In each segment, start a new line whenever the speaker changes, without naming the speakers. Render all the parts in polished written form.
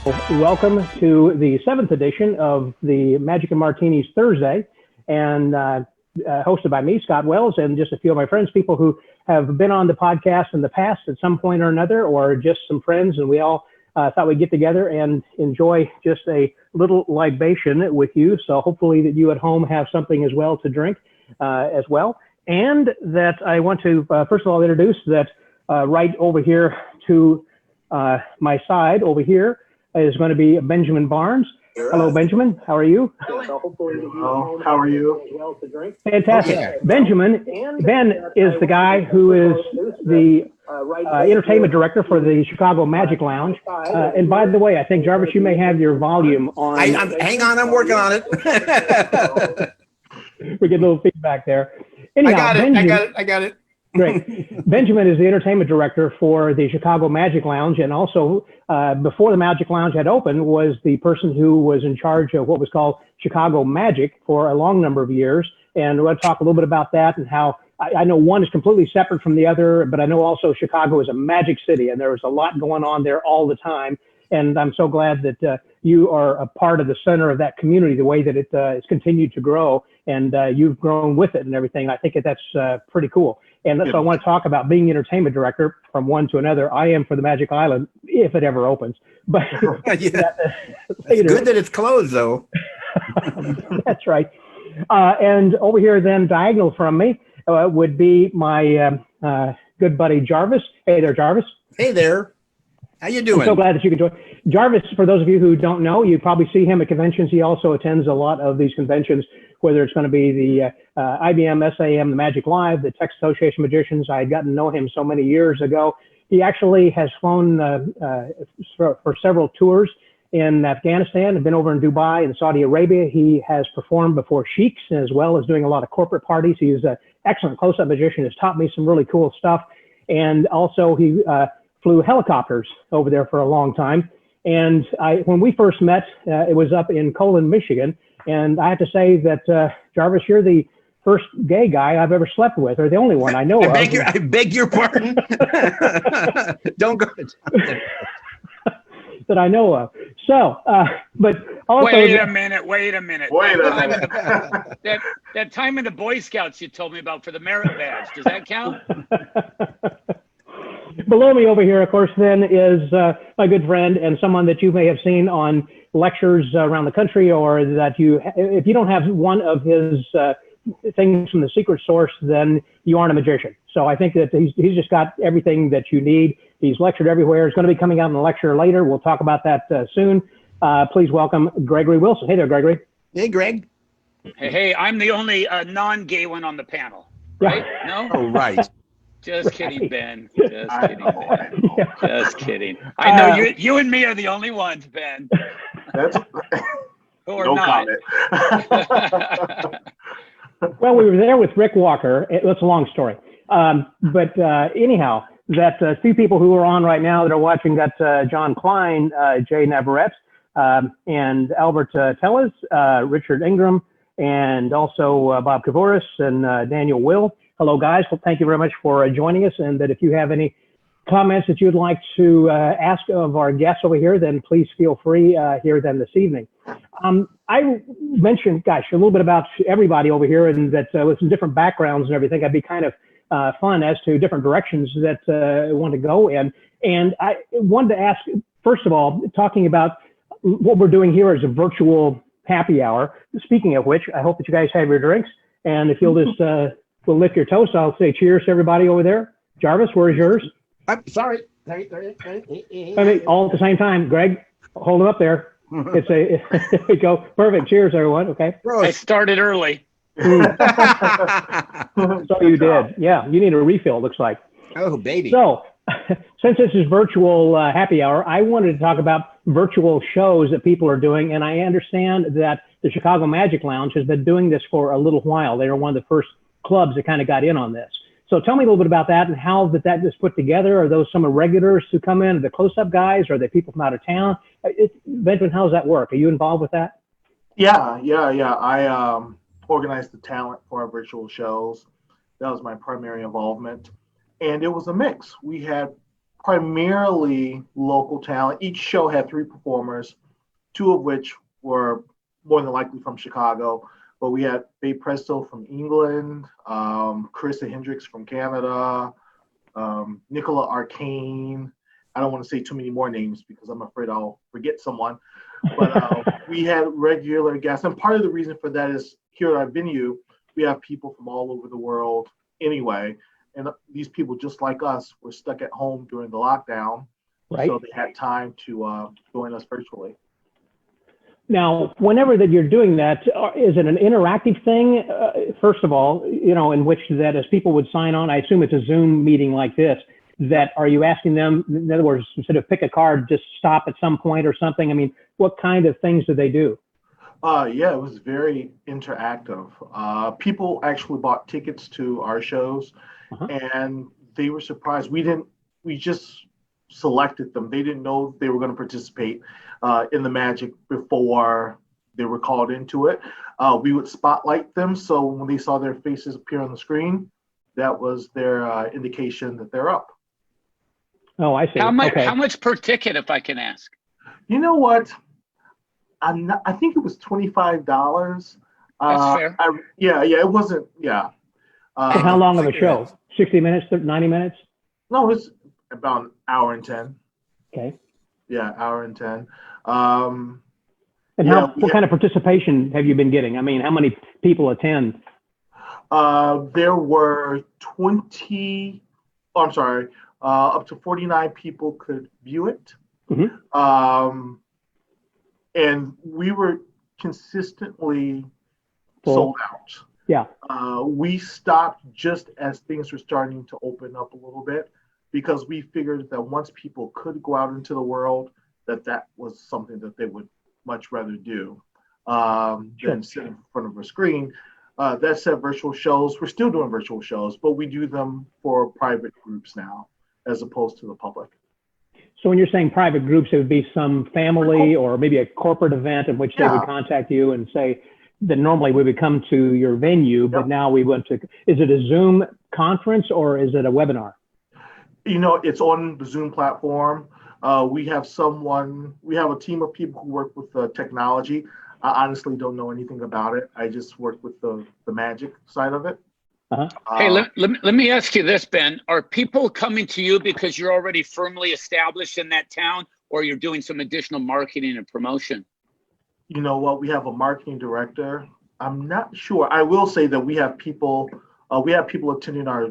Welcome to the 7th edition of the Magic and Martinis Thursday, and hosted by me, Scott Wells, and just a few of my friends, people who have been on the podcast in the past at some point or another, or just some friends, and we all thought we'd get together and enjoy just a little libation with you. So hopefully that you at home have something as well to drink as well. And that I want to, first of all, introduce that right over here to my side over here is going to be Benjamin Barnes. Hello, Benjamin. How are you?
Hello. How are you?
Fantastic. Okay. Ben is the guy who is the entertainment director for the Chicago Magic Lounge. And by the way, I think, Jarvis, you may have your volume on.
Hang on, I'm working on it.
We get a little feedback there. Anyhow,
I got it.
Great. Benjamin is the entertainment director for the Chicago Magic Lounge, and also before the Magic Lounge had opened was the person who was in charge of what was called Chicago Magic for a long number of years. And we're going to talk a little bit about that and how I know one is completely separate from the other, but I know also Chicago is a magic city and there is a lot going on there all the time. And I'm so glad that you are a part of the center of that community, the way that it has continued to grow, and you've grown with it and everything. I think that's pretty cool. And so I want to talk about being entertainment director from one to another. I am for the Magic Island, if it ever opens. But
yeah. It's good that it's closed, though.
That's right. And over here, then, diagonal from me, would be my good buddy Jarvis. Hey there, Jarvis.
Hey there. How you doing?
I'm so glad that you can join. Jarvis, for those of you who don't know, you probably see him at conventions. He also attends a lot of these conventions, whether it's going to be the IBM, SAM, the Magic Live, the Texas Association of Magicians. I had gotten to know him so many years ago. He actually has flown for several tours in Afghanistan and been over in Dubai and Saudi Arabia. He has performed before sheiks as well as doing a lot of corporate parties. He's an excellent close-up magician, has taught me some really cool stuff. And also he flew helicopters over there for a long time. And when we first met, it was up in Colon, Michigan. And I have to say that, Jarvis, you're the first gay guy I've ever slept with, or the only one I know of.
I beg your pardon. Don't go.
That I know of. So, but also.
Wait a minute. That time in the Boy Scouts you told me about for the merit badge, does that count?
Below me over here, of course, then is my good friend and someone that you may have seen on lectures around the country, or that if you don't have one of his things from the secret source, then you aren't a magician. So I think that he's just got everything that you need. He's lectured everywhere. He's going to be coming out in a lecture later. We'll talk about that soon. Please welcome Gregory Wilson. Hey there, Gregory.
Hey, Greg.
Hey, I'm the only non-gay one on the panel, right? No?
Oh, right.
Just kidding, Ben. Just kidding, Ben. Just kidding. I know you and me are the only ones, Ben.
That's
who are
no
not.
Comment.
Well, we were there with Rick Walker. It's a long story. But anyhow, that few people who are on right now that are watching, got John Klein, Jay Navarrete, and Albert Tellez, Richard Ingram, and also Bob Kavoris and Daniel Will. Hello, guys. Well, thank you very much for joining us. And that if you have any comments that you'd like to ask of our guests over here, then please feel free here then this evening. I mentioned, gosh, a little bit about everybody over here, and that with some different backgrounds and everything, I'd be kind of fun as to different directions that I want to go in. And I wanted to ask, first of all, talking about what we're doing here as a virtual happy hour. Speaking of which, I hope that you guys have your drinks. And if you'll just we'll lick your toast, I'll say cheers to everybody over there. Jarvis, where's yours?
I'm sorry.
I mean, all at the same time. Greg, hold it up there. There we go. Perfect. Cheers, everyone. Okay.
I started early.
So you did. Yeah, you need a refill, looks like.
Oh, baby.
So since this is virtual happy hour, I wanted to talk about virtual shows that people are doing. And I understand that the Chicago Magic Lounge has been doing this for a little while. They were one of the first clubs that kind of got in on this. So tell me a little bit about that and how that is put together. Are those some of regulars who come in? Are the close-up guys? Are they people from out of town? Benjamin, how does that work? Are you involved with that?
Yeah. I organized the talent for our virtual shows. That was my primary involvement. And it was a mix. We had primarily local talent. Each show had 3 performers, 2 of which were more than likely from Chicago. But we had Faye Presto from England, Carissa Hendricks from Canada, Nicola Arcane. I don't want to say too many more names because I'm afraid I'll forget someone. But we had regular guests. And part of the reason for that is here at our venue, we have people from all over the world anyway. And these people, just like us, were stuck at home during the lockdown.
Right.
So they had time to join us virtually.
Now, whenever that you're doing that, is it an interactive thing? First of all, in which that as people would sign on, I assume it's a Zoom meeting like this, that are you asking them, in other words, instead of pick a card, just stop at some point or something? I mean, what kind of things do they do?
Yeah, it was very interactive. People actually bought tickets to our shows, and they were surprised. We just selected them. They didn't know they were going to participate in the magic before they were called into it. We would spotlight them, so when they saw their faces appear on the screen, that was their indication that they're up.
Oh, I see.
How much per ticket, if I can ask?
You know what? I think it was $25.
That's fair.
It wasn't. Yeah.
So how long of a show? 60 minutes, 90 minutes?
No, it's about an hour and 10.
Okay.
Yeah, hour and 10.
And what kind of participation have you been getting? I mean, how many people attend?
There were up to 49 people could view it. And we were consistently sold out.
Yeah.
We stopped just as things were starting to open up a little bit because we figured that once people could go out into the world, that was something that they would much rather do than sit in front of a screen. That said, virtual shows, we're still doing virtual shows, but we do them for private groups now as opposed to the public.
So when you're saying private groups, it would be some family or maybe a corporate event in which they would contact you and say that normally we would come to your venue, but now we went to, is it a Zoom conference or is it a webinar?
It's on the Zoom platform. We have a team of people who work with technology. I honestly don't know anything about it. I just work with the magic side of it.
Hey, let me ask you this, Ben. Are people coming to you because you're already firmly established in that town, or you're doing some additional marketing and promotion?
You know what? We have a marketing director. I'm not sure. I will say that we have people attending our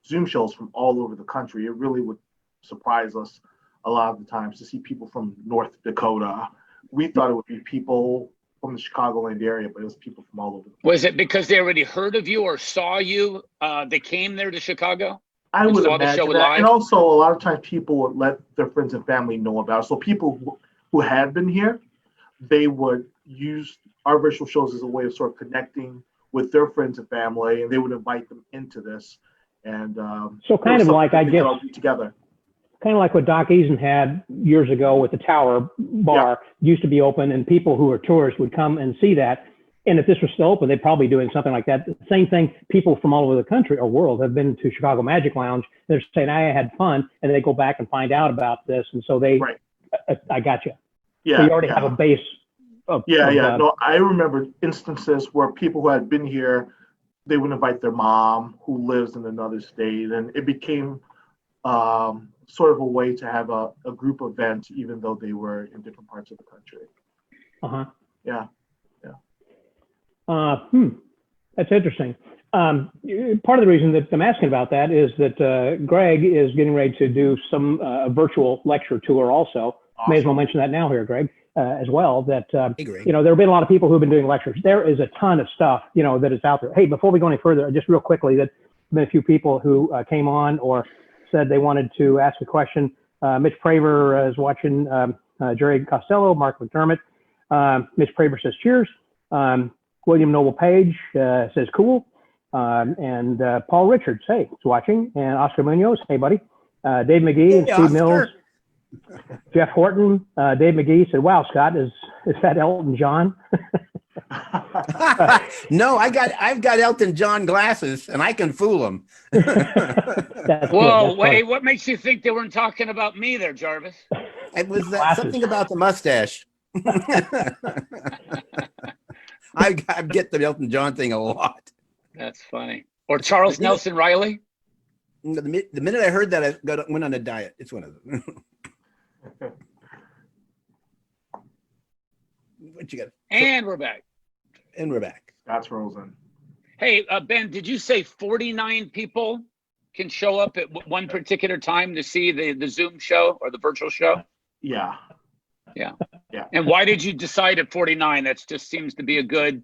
Zoom shows from all over the country. It really would surprise us a lot of the times to see people from North Dakota. We thought it would be people from the Chicagoland area, but it was people from all over.
Was it because they already heard of you or saw you? They came there to Chicago?
I would imagine that. And also, a lot of times people would let their friends and family know about it. So people who had been here, they would use our virtual shows as a way of sort of connecting with their friends and family, and they would invite them into this. And
so kind of like, I guess,
together.
Kind of like what Doc Eason had years ago with the Tower Bar, used to be open, and people who were tourists would come and see that. And if this was still open, they'd probably be doing something like that. The same thing, people from all over the country or world have been to Chicago Magic Lounge. They're saying, I had fun, and they go back and find out about this. And so they, I got you.
Yeah,
so you already have a base.
No, I remember instances where people who had been here, they would invite their mom who lives in another state, and it became sort of a way to have a group event, even though they were in different parts of the country.
That's interesting. Part of the reason that I'm asking about that is that Greg is getting ready to do some virtual lecture tour also. Awesome. May as well mention that now here, Greg, as well, that, there have been a lot of people who've been doing lectures. There is a ton of stuff, that is out there. Hey, before we go any further, just real quickly, that there have been a few people who came on or said they wanted to ask a question. Mitch Praver is watching, Jerry Costello, Mark McDermott. Mitch Praver says, cheers. William Noble Page says, cool. And Paul Richards, hey, is watching. And Oscar Munoz, hey, buddy. Dave McGee and Steve Mills. Jeff Horton, Dave McGee said, wow, Scott, is that Elton John?
No, I've got Elton John glasses, and I can fool them.
That's
Whoa,
good.
wait, what makes you think they weren't talking about me there, Jarvis?
It was
Glasses.
something about the mustache. I get the Elton John thing a lot.
That's funny. Or Charles Nelson Riley?
The minute I heard that, I went on a diet. It's one of them. What you got?
And we're back.
And we're back.
That's Rosen.
Hey, Ben, did you say 49 people can show up at one particular time to see the Zoom show or the virtual show?
Yeah.
Yeah.
Yeah.
And why did you decide at 49? That just seems to be a good.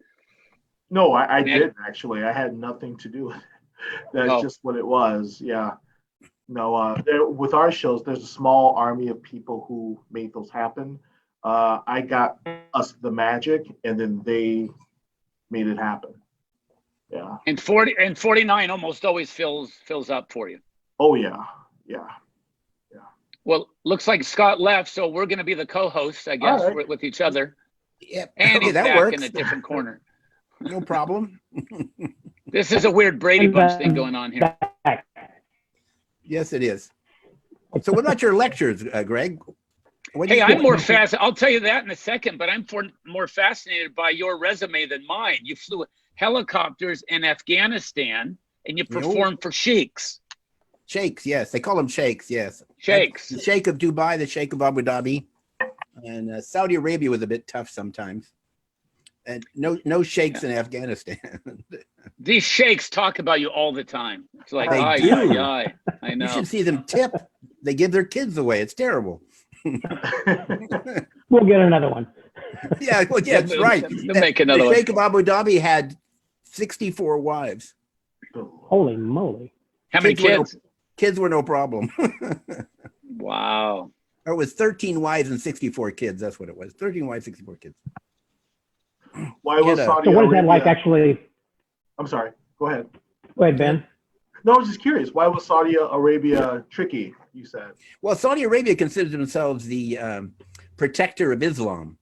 No, I didn't actually. I had nothing to do with it. That's just what it was. Yeah. No, with our shows, there's a small army of people who made those happen. I got us the magic, and then they made it happen. Yeah.
And 49 almost always fills up for you.
Oh yeah. Yeah.
Well, looks like Scott left, so we're going to be the co-hosts, I guess,
right.
with each other.
Yep.
And
Okay,
he's
that
back
works.
in a different corner.
No problem.
This is a weird Brady Bunch thing going on here.
Yes, it is. So what about your lectures, Greg?
Hey, I'm more fast. I'll tell you that in a second, but I'm more fascinated by your resume than mine. You flew helicopters in Afghanistan and you performed for sheikhs.
Sheikhs, yes. They call them sheikhs, yes.
Sheikhs.
The Sheikh of Dubai, the Sheikh of Abu Dhabi. And Saudi Arabia was a bit tough sometimes. And no sheikhs in Afghanistan.
These sheikhs talk about you all the time. It's like,
They
aye,
do.
aye, aye. I know.
You should see them tip. They give their kids away. It's terrible.
We'll get another one.
Yeah, well, yeah, that's right.
They'll make another
The
one.
Sheikh of Abu Dhabi had 64 wives.
Holy moly.
How many kids?
Kids were no problem.
Wow.
It was 13 wives and 64 kids. That's what it was. 13 wives, 64 kids.
Why was Saudi
So what is that
Arabia?
like actually?
I'm sorry. Go ahead.
Go ahead, Ben.
No, I was just curious. Why was Saudi Arabia tricky? You said.
Well, Saudi Arabia considers themselves the protector of Islam.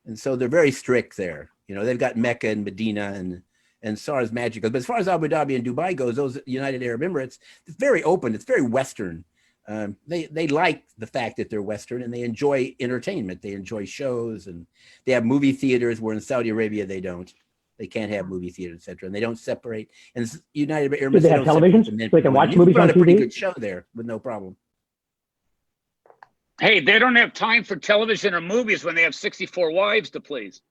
And so they're very strict there. You know, they've got Mecca and Medina and SARS magical. But as far as Abu Dhabi and Dubai goes, those United Arab Emirates, it's very open. It's very Western. They like the fact that they're Western and they enjoy entertainment. They enjoy shows and they have movie theaters where in Saudi Arabia they don't. They can't have movie theaters, etc. And they don't separate. And United Arab Emirates,
Do they have television so they can watch movies on
a pretty
TV?
good show there with no problem.
Hey, they don't have time for television or movies when they have 64 wives to please.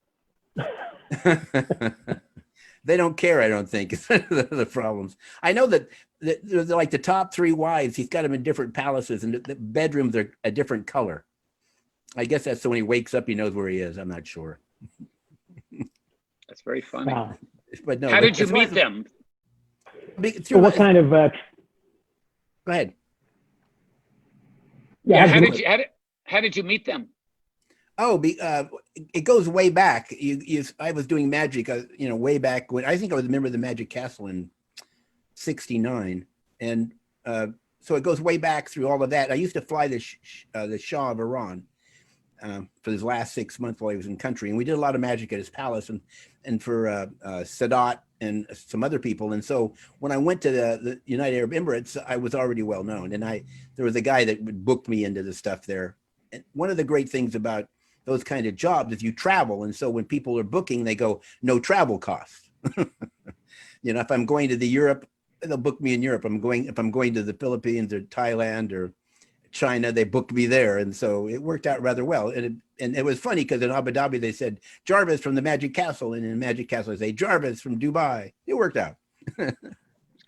They don't care, I don't think. The problems. I know that they're like the top 3 wives, he's got them in different palaces and the bedrooms are a different color. I guess that's so when he wakes up, he knows where he is. I'm not sure.
That's very funny.
Wow.
But no.
How did you meet them?
So what kind of?
Go ahead.
Yeah.
How did you meet them?
Oh, it goes way back. I was doing magic, way back when I think I was a member of the Magic Castle in '69, and so it goes way back through all of that. I used to fly the Shah of Iran for his last 6 months while he was in country, and we did a lot of magic at his palace, and for Sadat and some other people. And so when I went to the United Arab Emirates, I was already well known, and there was a guy that booked me into the stuff there. And one of the great things about those kind of jobs is you travel, and so when people are booking, they go no travel costs. If I'm going to Europe, they'll book me in Europe. If I'm going to the Philippines or Thailand or China, they booked me there, and so it worked out rather well. And it was funny because in Abu Dhabi they said Jarvis from the Magic Castle, and in Magic Castle they say Jarvis from Dubai. It worked out.
It's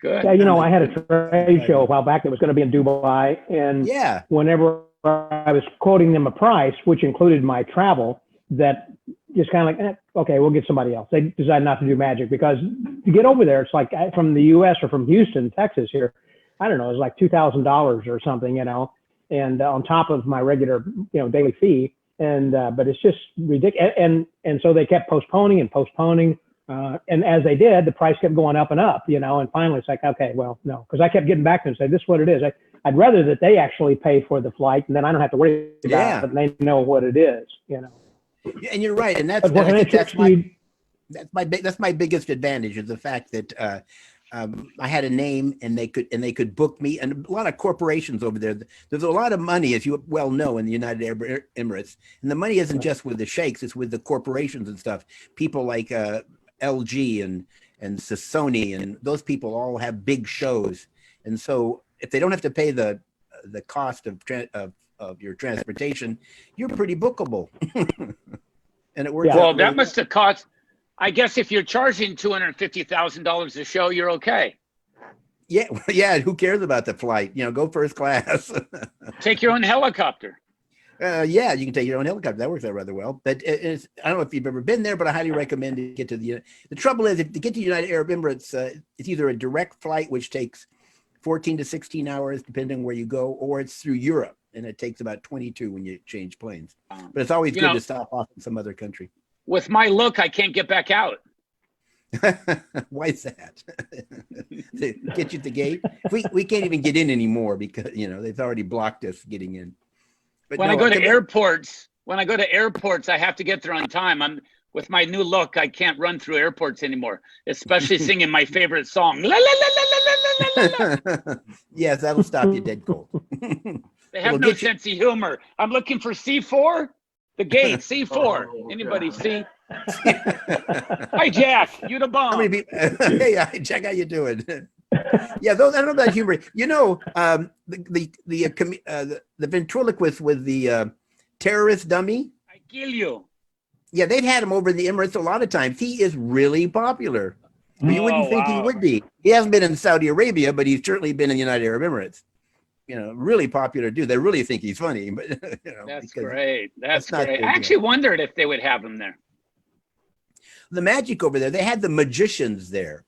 good.
Yeah, I had a trade show a while back that was going to be in Dubai, and whenever I was quoting them a price, which included my travel, that just kind of like, okay, we'll get somebody else. They decided not to do magic because to get over there, it's like from the U.S. or from Houston, Texas here, I don't know, it's like $2,000 or something, and on top of my regular, daily fee. And, but it's just ridiculous. And so they kept postponing and postponing. And as they did, the price kept going up and up, and finally it's like, okay, well, no, because I kept getting back to them and say, this is what it is. I'd rather that they actually pay for the flight and then I don't have to worry about it, and they know what it is,
Yeah, and you're right. And that's,
but
I think that's why. That's my biggest advantage, is the fact that I had a name, and they could book me, and a lot of corporations over there. There's a lot of money, as you well know, in the United Arab Emirates, and the money isn't just with the sheikhs; it's with the corporations and stuff. People like LG and Sony, and those people all have big shows, and so if they don't have to pay the cost of your transportation, you're pretty bookable, and it works.
Well, that must have cost. I guess if you're charging $250,000 a show, you're okay.
Yeah, yeah. Who cares about the flight? Go first class.
Take your own helicopter.
Yeah, you can take your own helicopter. That works out rather well. But I don't know if you've ever been there, but I highly recommend to get to the trouble is, if to get to the United Arab Emirates, it's either a direct flight, which takes 14 to 16 hours, depending on where you go, or it's through Europe, and it takes about 22 when you change planes. But it's always good to stop off in some other country.
With my look, I can't get back out.
Why is that? To get you at the gate? We can't even get in anymore because they've already blocked us getting in. But
when I go to airports, I have to get there on time. With my new look, I can't run through airports anymore, especially singing my favorite song. La, la, la, la, la, la, la, la.
Yes, that'll stop you dead cold.
They have no sense of humor. I'm looking for C4. The gate, C4. Anybody see? Hi, Jack. You the bomb.
How many people? Hey, Jack, how you doing? Yeah, those, I don't know about humor. The ventriloquist with the terrorist dummy.
I kill you.
Yeah, they've had him over in the Emirates a lot of times. He is really popular. But you wouldn't think he would be. He hasn't been in Saudi Arabia, but he's certainly been in the United Arab Emirates. Really popular dude. They really think he's funny, but
that's great. That's great. I actually wondered if they would have him there.
The magic over there, they had the magicians there.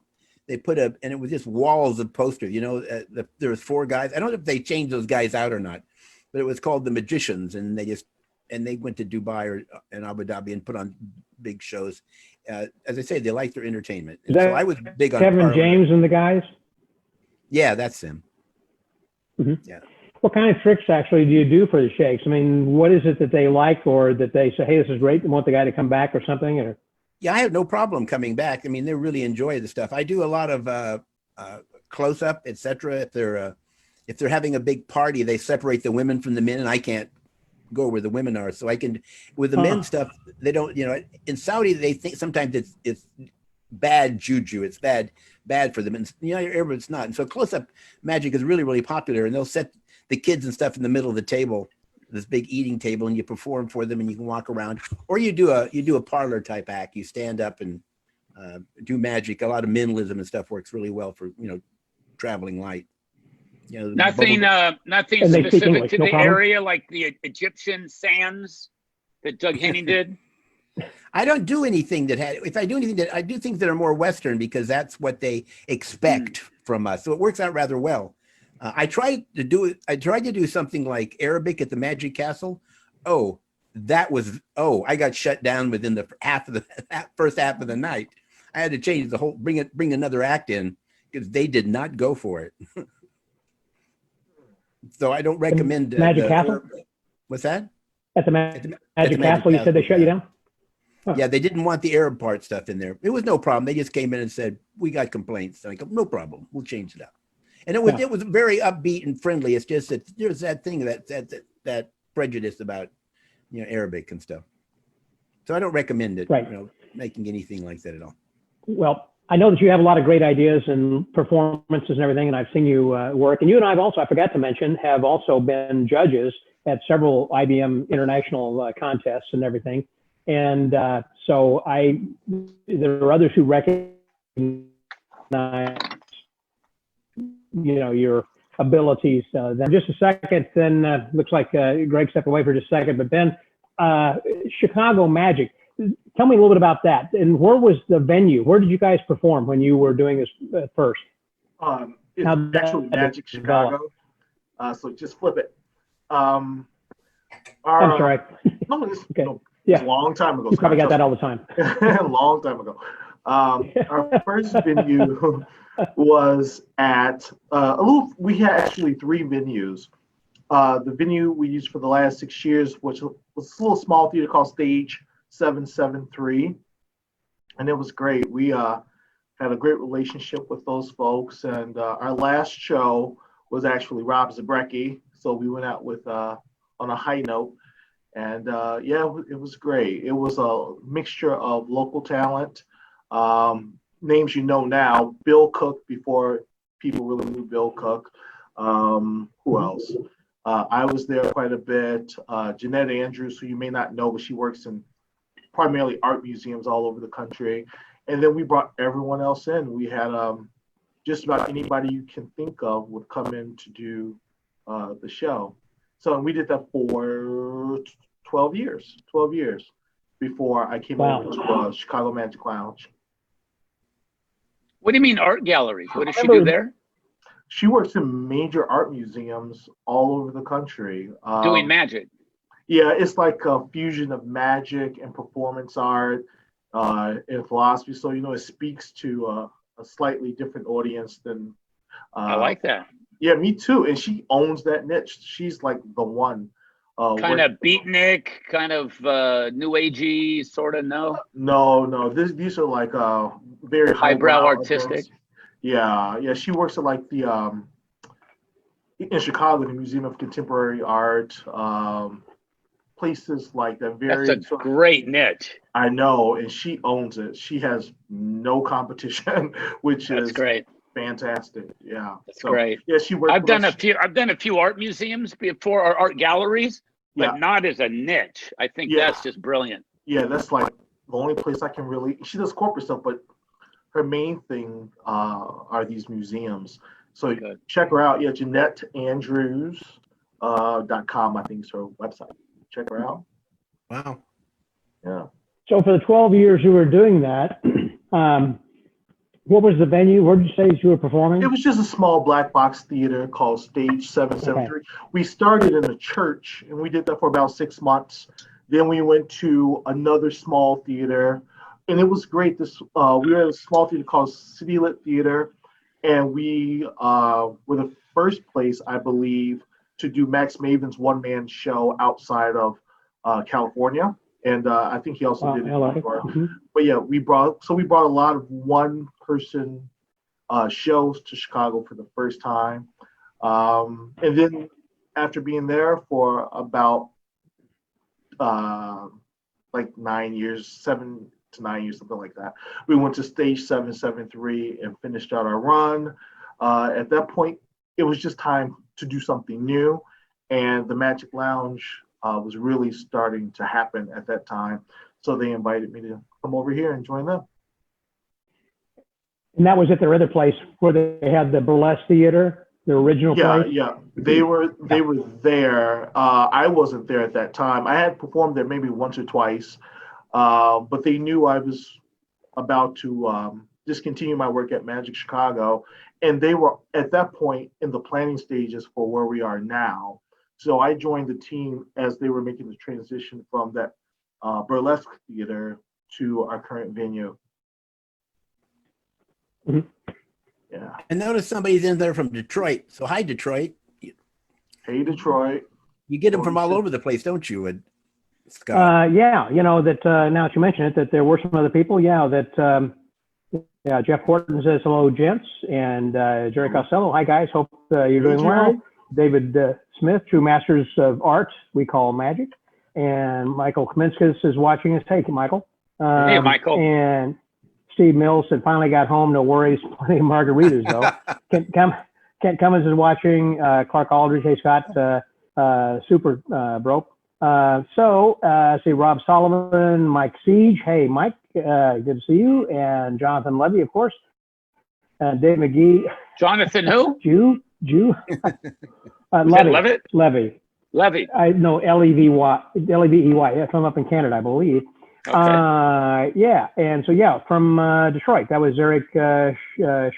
They put and it was just walls of posters. There was 4 guys. I don't know if they changed those guys out or not, but it was called the Magicians, and they went to Dubai and Abu Dhabi and put on big shows. As I say, they like their entertainment. So I was big on
Kevin James and the guys.
Yeah, that's them.
Mm-hmm.
Yeah.
What kind of tricks actually do you do for the sheikhs? I mean, what is it that they like, or that they say, hey, this is great, and want the guy to come back or something? Or?
Yeah, I have no problem coming back. I mean, they really enjoy the stuff. I do a lot of close up, etc. If they're having a big party, they separate the women from the men, and I can't go where the women are. So I can, with the men stuff, they don't. In Saudi, they think sometimes it's bad juju. It's bad for them. And it's not. And so close up magic is really, really popular. And they'll set the kids and stuff in the middle of the table, this big eating table, and you perform for them, and you can walk around, or you do a parlor type act. You stand up and do magic. A lot of minimalism and stuff works really well for traveling light.
Nothing specific to the area, like the Egyptian sands that Doug Henning did.
I don't do anything if I do anything that I do things that are more Western, because that's what they expect from us. So it works out rather well. I tried to do something like Arabic at the Magic Castle. I got shut down within the first half of the night. I had to change the whole, bring another act in, because they did not go for it. So I don't recommend
Magic Castle.
What's that?
At the Magic Castle, you said they shut you down?
Huh. Yeah, they didn't want the Arab part stuff in there. It was no problem. They just came in and said, we got complaints. And I go, no problem. We'll change it up. And it was very upbeat and friendly. It's just that there's that thing, that prejudice about Arabic and stuff. So I don't recommend it, making anything like that at all.
Well, I know that you have a lot of great ideas and performances and everything, and I've seen you work. And you and I have also, I forgot to mention, have also been judges at several IBM international contests and everything. And so there are others who recognize, your abilities. Then just a second, then looks like Greg stepped away for just a second, but Ben, Chicago Magic, tell me a little bit about that. And where was the venue? Where did you guys perform when you were doing this first?
It's actually Magic Chicago. So just flip it.
I'm sorry.
No, it's,
okay.
It's a long time ago.
You probably got that all the time.
A long time ago. Our first venue was at we had actually 3 venues. The venue we used for the last 6 years, which was a little small theater called Stage 773. and it was great. We had a great relationship with those folks, and our last show was actually Rob Zabrecki, so we went out with on a high note, and yeah, it was great. It was a mixture of local talent, names you know now, Bill Cook before people really knew Bill Cook. Who else? I was there quite a bit. Jeanette Andrews, who you may not know, but she works in primarily art museums all over the country. And then we brought everyone else in. We had just about anybody you can think of would come in to do the show. So we did that for 12 years before I came over to Chicago Magic Lounge.
What do you mean art galleries? What does she do there?
She works in major art museums all over the country.
Doing magic.
Yeah, it's like a fusion of magic and performance art and philosophy. So, it speaks to a slightly different audience than.
I like that.
Yeah, me too. And she owns that niche. She's like the one.
Kind of beatnik, kind of new agey, sort of, no?
No. These are like very
highbrow artistic.
Events. Yeah. She works at like the in Chicago, the Museum of Contemporary Art, places like that.
That's a great niche.
I know, and she owns it. She has no competition, which is
great.
Fantastic. Yeah,
that's great.
Yeah, she works.
I've done a few art museums before, or art galleries, but not as a niche. I think that's just brilliant.
Yeah, that's like the only place I can really. She does corporate stuff, but her main thing are these museums. So check her out. Yeah, JeanetteAndrews.com, I think is her website. Check her out.
Wow.
Yeah.
So for the 12 years you were doing that, what was the venue? Where did you say you were performing?
It was just a small black box theater called Stage 773. Okay. We started in a church, and we did that for about 6 months. Then we went to another small theater, and it was great. We were at a small theater called City Lit Theater, and we were the first place, I believe, to do Max Maven's one-man show outside of California. And I think he also did it before. Mm-hmm. But yeah, we brought a lot of one-person shows to Chicago for the first time. And then after being there for about like 9 years, 7 to 9 years, something like that, we went to Stage 773 and finished out our run. At that point, it was just time to do something new, and the Magic Lounge was really starting to happen at that time. So they invited me to come over here and join them.
And that was at their other place where they had the burlesque theater, the original place?
Yeah. They were there. I wasn't there at that time. I had performed there maybe once or twice, but they knew I was about to discontinue my work at Magic Chicago. And they were at that point in the planning stages for where we are now. So I joined the team as they were making the transition from that burlesque theater to our current venue.
Mm-hmm.
Yeah.
And notice somebody's in there from Detroit. So hi, Detroit.
Hey, Detroit.
You get them from all over the place, don't you, Scott?
Yeah, now that you mention it, that there were some other people. Yeah, Jeff Horton says hello, gents, and Jerry Costello. Hi, guys. Hope you're doing well. David Smith, True Masters of Art, we call Magic. And Michael Kaminskas is watching us. Hey, Michael.
Hey, Michael.
And Steve Mills said, finally got home. No worries. Plenty of margaritas, though. Kent Cummins is watching. Clark Aldridge. Hey, Scott. Super broke. See Rob Sullivan, Mike Siege. Hey, Mike. Good to see you. And Jonathan Levy, of course. Dave McGee.
Jonathan who?
Jew.
Levy.
I know Levey. Yeah, from up in Canada, I believe.
Okay.
Yeah, and so from Detroit, that was Eric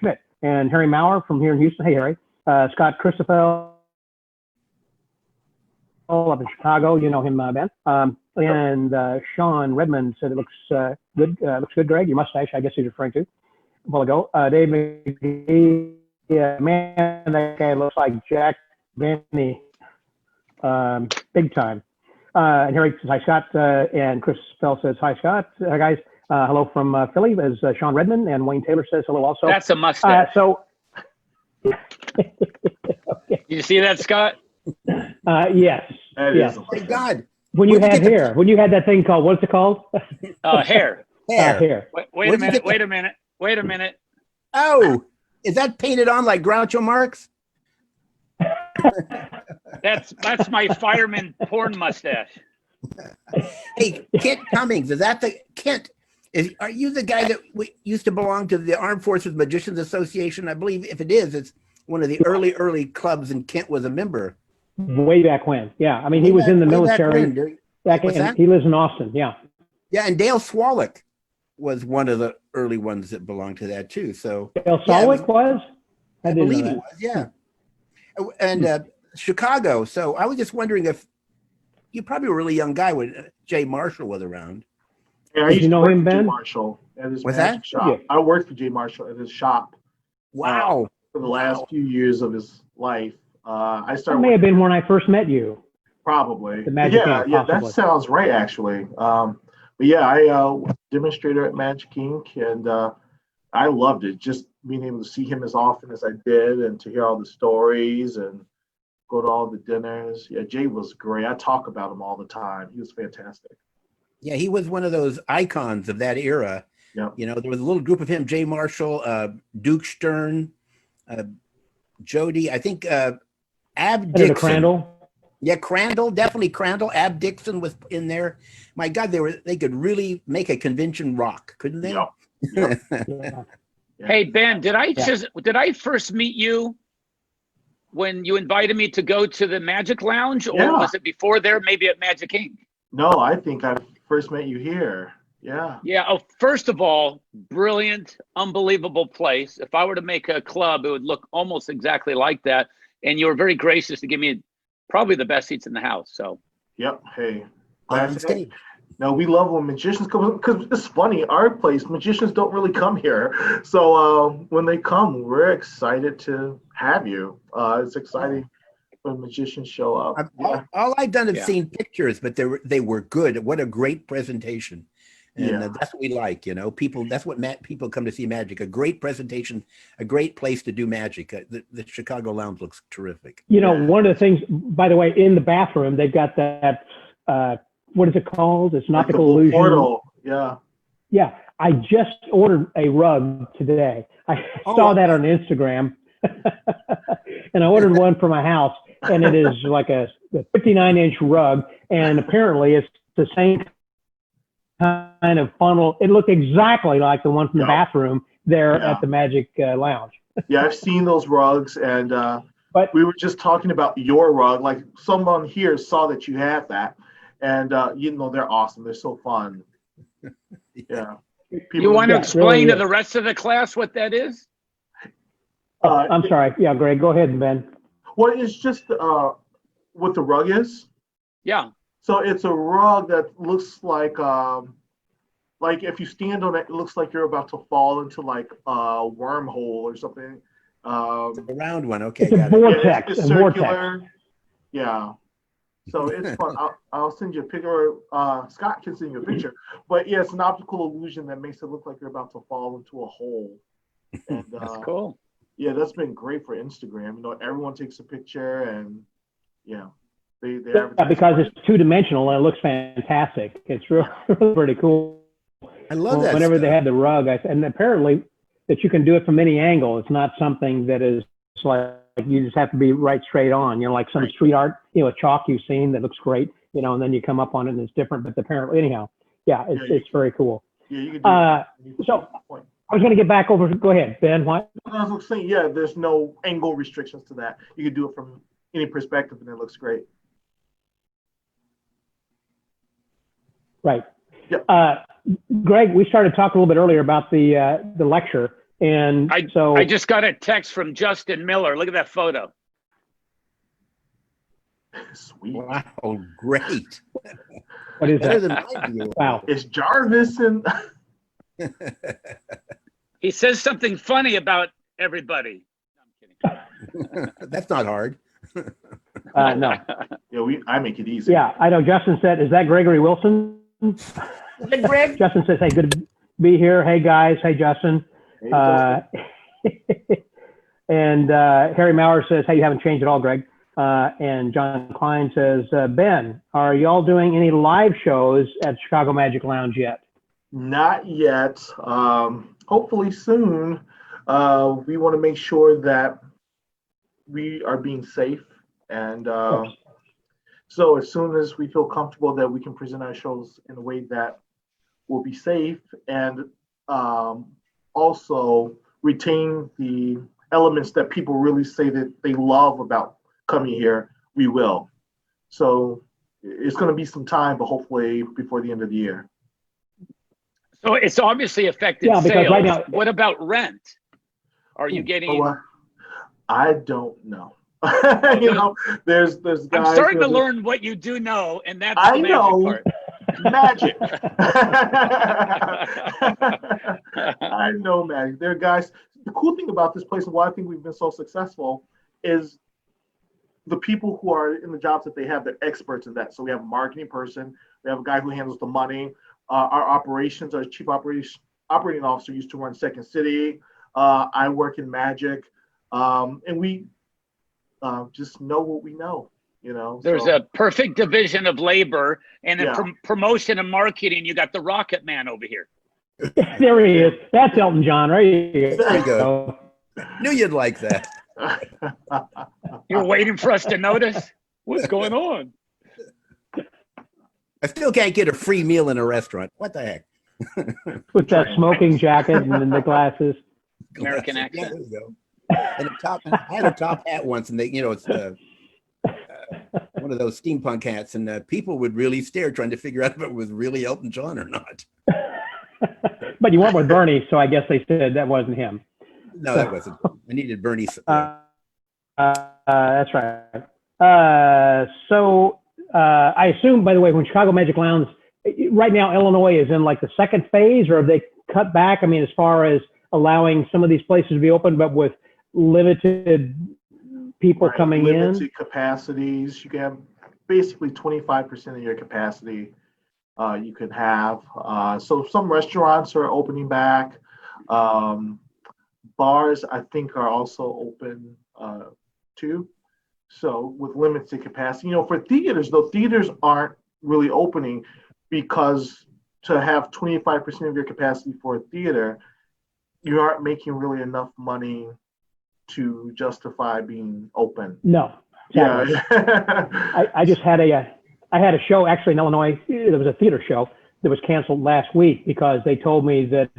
Schmidt and Harry Maurer from here in Houston. Hey, Harry. Scott Christopher up in Chicago. You know him, Ben. And Sean Redmond said it looks good. Looks good, Greg. Your mustache, I guess he's referring to a while ago. Dave McGee. Yeah, man, that guy looks like Jack Benny, big time. And Harry says hi, Scott, and Chris Fell says hi, Scott. Guys, hello from Philly, as Sean Redmond, and Wayne Taylor says hello also.
That's a mustache.
Okay.
You see that, Scott?
Yes. Yes.
Oh my God.
When you
Where'd
had
you get
hair, when you had that thing called, what's it called?
Hair.
Hair.
Hair.
Wait
Where'd
a
you
minute.
get
Wait a minute. Wait a minute.
Oh, is that painted on like Groucho Marx?
That's my fireman porn mustache.
Hey, Kent Cummings, is that the Kent? Are you the guy that used to belong to the Armed Forces Magicians Association? I believe if it is, it's one of the early clubs, and Kent was a member.
Way back when. Yeah. I mean, he was in the military. He lives in Austin. Yeah.
Yeah, and Dale Swallock was one of the early ones that belonged to that too. So
Dale Swallock was?
I believe he was, yeah. And Chicago. So I was just wondering if you're probably a really young guy when Jay Marshall was around.
Yeah, I
Did
used
you
to
know
work
him,
for Jay
Ben?
Marshall at his
What's
magic
that?
shop.
Yeah.
I worked for Jay Marshall at his shop
Wow.
for the last few years of his life. I
That
started
may have been when I first met you.
probably.
The Magic
Yeah,
Inc.,
yeah, that
possibly.
sounds right actually. But yeah, I was a demonstrator at Magic Inc. and I loved it. Just being able to see him as often as I did and to hear all the stories and go to all the dinners. Yeah, Jay was great. I talk about him all the time. He was fantastic.
Yeah, he was one of those icons of that era.
Yeah.
You know, there was a little group of him: Jay Marshall, Duke Stern, Jody. I think Ab
Senator
Dixon.
Crandall.
Yeah, Crandall, definitely Crandall. Ab Dixon was in there. My God, they could really make a convention rock, couldn't they?
Yep. Yep.
Yeah.
Hey Ben, did
Yeah.
I first meet you when you invited me to go to the Magic Lounge, or
Yeah.
was it before there, maybe at Magic Inc.?
No, I think I first met you here. Yeah.
Yeah. Oh, first of all, brilliant, unbelievable place. If I were to make a club, it would look almost exactly like that. And you were very gracious to give me probably the best seats in the house. So
Yep. Hey.
On stage.
No, we love when magicians come because it's funny. Our place, magicians don't really come here, so when they come, we're excited to have you. It's exciting when magicians show up. Yeah.
All I've done is
Yeah.
seen pictures, but they were good. What a great presentation. And
Yeah.
that's what we like, you know. People, that's what people come to see magic. A great presentation, a great place to do magic. The Chicago Lounge looks terrific.
You know, one of the things, by the way, in the bathroom, they've got that, what is it called? It's an
Like the
optical
blue
illusion.
portal. Yeah.
Yeah, I just ordered a rug today. I saw that on Instagram, and I ordered one for my house, and it is like a 59-inch rug, and apparently it's the same kind of funnel. It looked exactly like the one from the bathroom there at the Magic Lounge.
Yeah, I've seen those rugs, and
But
we were just talking about your rug. Like someone here saw that you had that, and you know they're awesome. They're so fun. Yeah.
you want to
Yeah,
explain
really
to
is.
the rest of the class what that is?
I'm sorry. Yeah, Greg, go ahead, Ben.
Well, it's just what the rug is.
Yeah.
So it's a rug that looks like if you stand on it, it looks like you're about to fall into like a wormhole or something.
The round one. Okay,
It's a
got it.
vortex.
It's
a
circular.
vortex.
Yeah. So it's fun. I'll send you a picture. Scott can send you a picture. But yeah, it's an optical illusion that makes it look like you're about to fall into a hole. And
That's cool.
yeah, that's been great for Instagram. You know, everyone takes a picture and yeah, they
Yeah,
advertise
because
for it.
it's two-dimensional and it looks fantastic. It's really, really pretty cool.
I love that.
Whenever
stuff.
they had the rug, and apparently that you can do it from any angle. It's not something that is like you just have to be right straight on. You know, like some
Right.
street art, you know, a chalk you've seen that looks great, you know, and then you come up on it and it's different. But apparently, anyhow, yeah, it's very cool.
Yeah, you can do it.
So I was going to get back over. Go ahead, Ben. What?
I was saying, yeah, there's no angle restrictions to that. You can do it from any perspective, and it looks great.
Right.
Yep.
Greg, we started talking a little bit earlier about the lecture, and so
I just got a text from Justin Miller. Look at that photo.
Sweet.
Wow, great.
what is
Better
that?
than my view.
Wow.
It's Jarvis and
He says something funny about everybody. I'm kidding.
That's not hard.
No.
yeah, I make it easy.
Yeah, I know. Justin said, "Is that Gregory Wilson?"
Greg?
Justin says, "Hey, good be here. Hey guys. Hey Justin.
Hey, Justin.
And Harry Maurer says, hey, you haven't changed at all, Greg. And John Klein says, Ben, are y'all doing any live shows at Chicago Magic Lounge yet?
Not yet. Hopefully soon. We want to make sure that we are being safe. And so as soon as we feel comfortable that we can present our shows in a way that will be safe and also retain the elements that people really say that they love about coming here, we will. So it's going to be some time, but hopefully before the end of the year.
So it's obviously affected
Yeah, because
sales.
right now-
What about rent? Are you getting?
I don't know. You know, there's guys.
I'm starting to
that-
learn what you do know, and that's
I
the
know.
magic part.
Magic. I know magic. There are guys. The cool thing about this place and why I think we've been so successful is the people who are in the jobs that they have, they're experts in that. So we have a marketing person, we have a guy who handles the money. Our operations, our chief operating officer used to run Second City. I work in magic, and we just know what we know. You know,
There's a perfect division of labor, and in
Yeah.
promotion and marketing, you got the Rocket Man over here.
There he is. That's Elton John, right?
There you go. Knew you'd like that.
You're waiting for us to notice what's going on.
I still can't get a free meal in a restaurant. What the heck?
With that smoking jacket and then the glasses.
American
Yeah,
accent.
there you go. And I had a top hat once, and it's one of those steampunk hats, and people would really stare trying to figure out if it was really Elton John or not.
But you went with Bernie, so I guess they said that wasn't him.
No, that wasn't. I needed Bernie.
That's right. So I assume, by the way, when Chicago Magic Lounge, right now, Illinois is in like the second phase, or have they cut back? I mean, as far as allowing some of these places to be open, but with limited people coming in?
Limited capacities. You can have basically 25% of your capacity you can have. So some restaurants are opening back. Bars, I think, are also open too. So with limited capacity, you know, for theaters, though, theaters aren't really opening because to have 25% of your capacity for a theater, you aren't making really enough money to justify being open.
No. Exactly.
Yeah.
I just had I had a show actually in Illinois. There was a theater show that was canceled last week because they told me that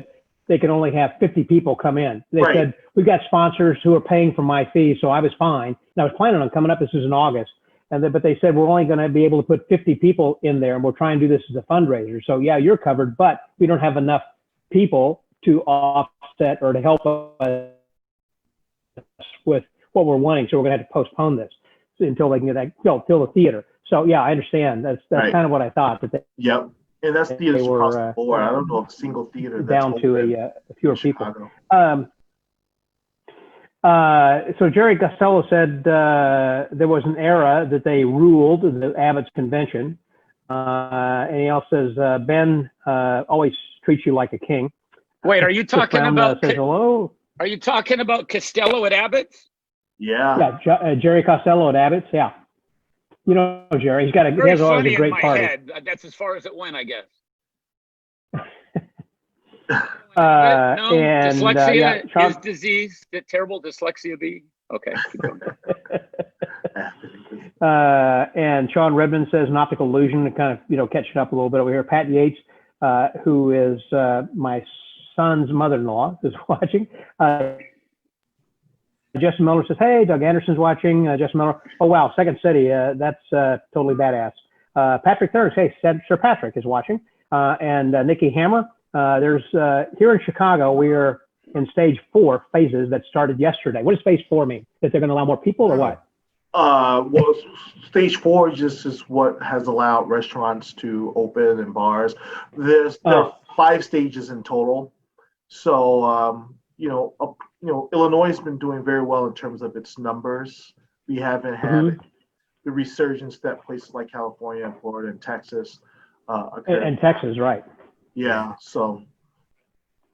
they could only have 50 people come in. They
Right.
said, we've got sponsors who are paying for my fee, so I was fine. And I was planning on coming up. This is in August. But they said, we're only going to be able to put 50 people in there, and we'll try and do this as a fundraiser. So yeah, you're covered, but we don't have enough people to offset or to help us with what we're wanting. So we're going to have to postpone this until they can get that, fill the theater. So yeah, I understand. That's
Right.
kind of what I thought. That they
Yep. And that's theaters
They were,
across the board. I don't know of a single theater that's
down to
open
a fewer
in
people.
Chicago.
So Jerry Costello said there was an era that they ruled the Abbott's convention. And he also says, Ben always treats you like a king.
Wait, are you
Chris
talking
Brown,
about?
says hello.
Are you talking about Costello at Abbott's?
Yeah.
Yeah, Jerry Costello at Abbott's. Yeah. You know, Jerry, he
Very
has always
funny
a great
in my
party.
head. That's as far as it went, I guess. No,
And
dyslexia
yeah,
is disease. That terrible dyslexia be? Okay, keep going.
And Sean Redmond says an optical illusion to kind of, catch it up a little bit over here. Pat Yates, who is my son's mother-in-law, is watching. Justin Miller says, hey, Doug Anderson's watching. Justin Miller, oh, wow, Second City. That's totally badass. Patrick Thurns, hey, Sir Patrick is watching. And Nikki Hammer, there's here in Chicago, we are in stage 4 phases that started yesterday. What does phase 4 mean? That they're going to allow more people or what?
Well, stage 4 just is what has allowed restaurants to open and bars. There are 5 stages in total. So, Illinois has been doing very well in terms of its numbers. We haven't had the resurgence that places like California, Florida, and Texas occurred.
And Texas, right.
Yeah. So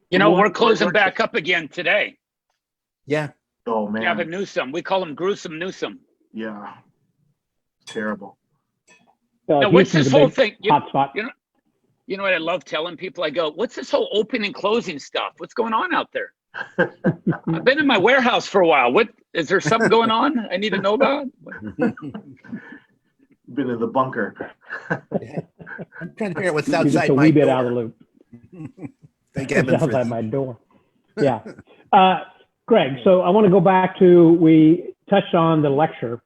You know, we're closing back up again today.
Yeah.
Oh man.
Gavin Newsom. We call him Gruesome Newsom.
Yeah. Terrible.
Now, what's
Houston's
this
a
whole
big
thing?
hot spot.
You know what I love telling people? I go, what's this whole open and closing stuff? What's going on out there? I've been in my warehouse for a while. What is there something going on I need to know about?
Been in the bunker.
I'm trying to figure out what's
You're just
outside
a
my
wee bit
door.
out of the loop.
Thank
It's
heaven for
outside
that.
my door. Yeah. Greg, so I want to go back to, we touched on the lecture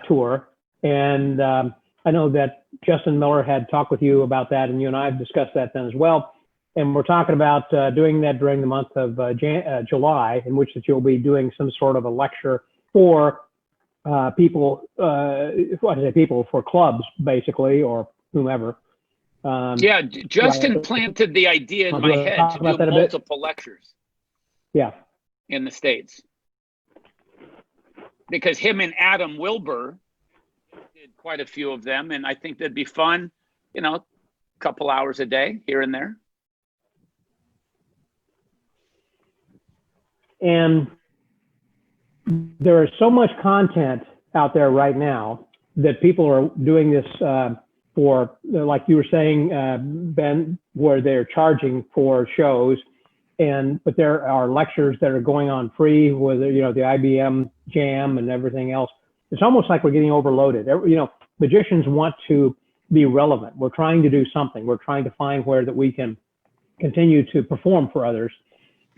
tour, and I know that Justin Miller had talked with you about that, and you and I have discussed that then as well. And we're talking about doing that during the month of July, in which that you'll be doing some sort of a lecture for people, for clubs, basically, or whomever.
Yeah, Justin planted the idea in my head to do multiple lectures.
Yeah.
In the States. Because him and Adam Wilbur did quite a few of them, and I think that'd be fun, you know, a couple hours a day here and there.
And there is so much content out there right now that people are doing this for, like you were saying, Ben, where they're charging for shows. But there are lectures that are going on free with, you know, the IBM Jam and everything else. It's almost like we're getting overloaded. You know, magicians want to be relevant. We're trying to do something. We're trying to find where that we can continue to perform for others,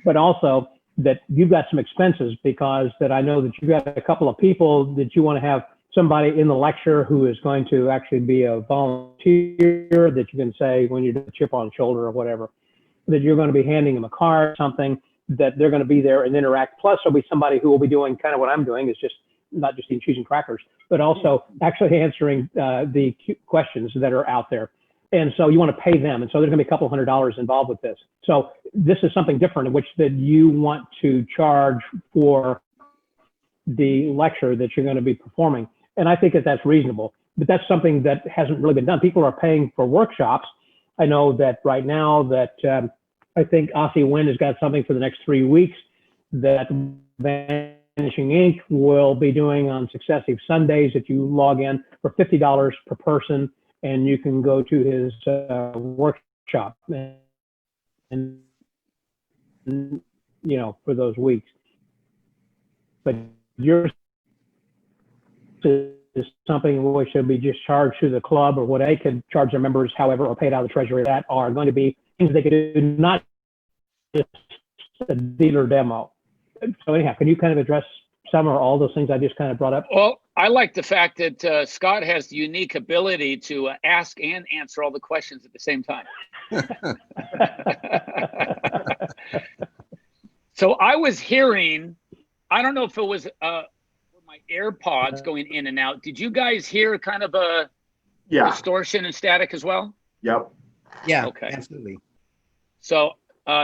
but also that you've got some expenses, because that I know that you've got a couple of people that you want to have somebody in the lecture who is going to actually be a volunteer that you can say when you do the chip on the shoulder or whatever, that you're going to be handing them a card, something that they're going to be there and interact. Plus there'll be somebody who will be doing kind of what I'm doing, is just not just eating cheese and crackers, but also actually answering the questions that are out there. And so you want to pay them. And so there's going to be a couple $100 involved with this. So this is something different in which that you want to charge for the lecture that you're going to be performing. And I think that that's reasonable, but that's something that hasn't really been done. People are paying for workshops. I know that right now that I think Aussie Wind has got something for the next 3 weeks that Vanishing Ink will be doing on successive Sundays that you log in for $50 per person, and you can go to his workshop and you know, for those weeks. But yours is something which should be just charged to the club, or what they could charge their members, however, or paid out of the treasury, that are going to be things they could do, not just a dealer demo. So anyhow, can you kind of address some or all those things I just kind of brought up?
Well, I like the fact that Scott has the unique ability to ask and answer all the questions at the same time. So I was hearing, I don't know if it was my AirPods going in and out. Did you guys hear kind of a distortion and static as well?
Yep.
Yeah,
okay.
Absolutely.
So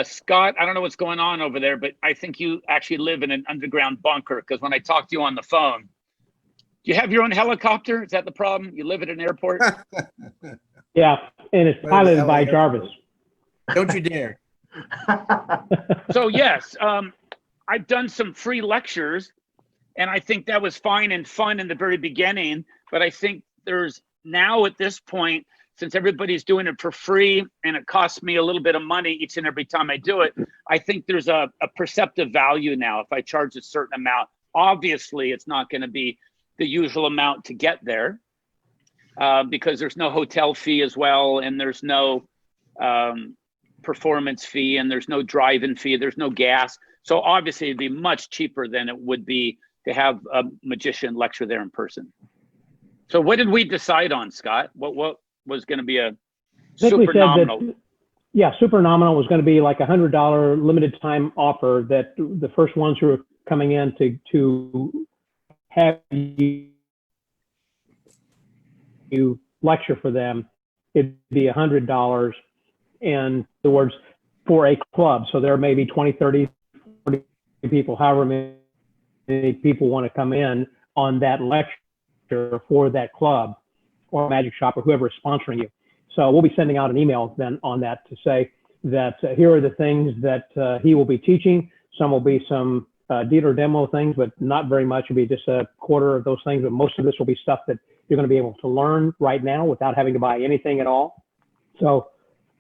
Scott, I don't know what's going on over there, but I think you actually live in an underground bunker, because when I talked to you on the phone, do you have your own helicopter? Is that the problem? You live at an airport?
Yeah, and it's piloted by Jarvis.
Don't you dare.
So yes, I've done some free lectures, and I think that was fine and fun in the very beginning, but I think there's now at this point, since everybody's doing it for free and it costs me a little bit of money each and every time I do it, I think there's a perceptive value now if I charge a certain amount. Obviously, it's not going to be the usual amount to get there because there's no hotel fee as well, and there's no performance fee, and there's no drive-in fee, there's no gas. So obviously it'd be much cheaper than it would be to have a magician lecture there in person. So what did we decide on, Scott? What was going to be a super nominal?
Super nominal was going to be like $100 limited time offer that the first ones who are coming in to have you lecture for them, it'd be $100. In other words, for a club. So there may be 20, 30, 40 people, however many people want to come in on that lecture for that club or magic shop or whoever is sponsoring you. So we'll be sending out an email then on that to say, that here are the things that he will be teaching. Some will be some dealer demo things, but not very much. It'll be just a quarter of those things. But most of this will be stuff that you're going to be able to learn right now without having to buy anything at all. So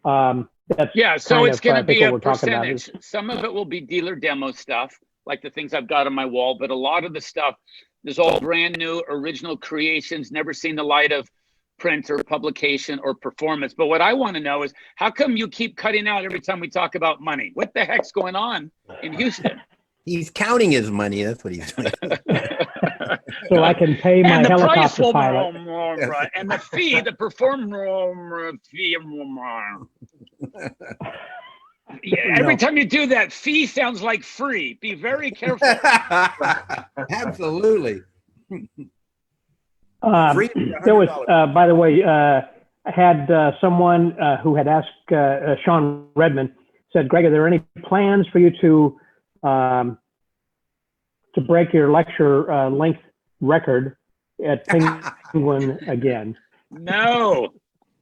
that's
so it's going to be a
we're talking about.
percentage. Some of it will be dealer demo stuff, like the things I've got on my wall, but a lot of the stuff is all brand new, original creations, never seen the light of print or publication or performance. But what I want to know is, how come you keep cutting out every time we talk about money? What the heck's going on in Houston?
He's counting his money. That's what he's doing.
So I can pay my helicopter pilot.
And the fee, the perform fee. Every time you do that, fee sounds like free. Be very careful.
Absolutely.
There was, by the way, I had someone who had asked Sean Redmond, said, Greg, are there any plans for you to break your lecture length record at Penguin again?
No.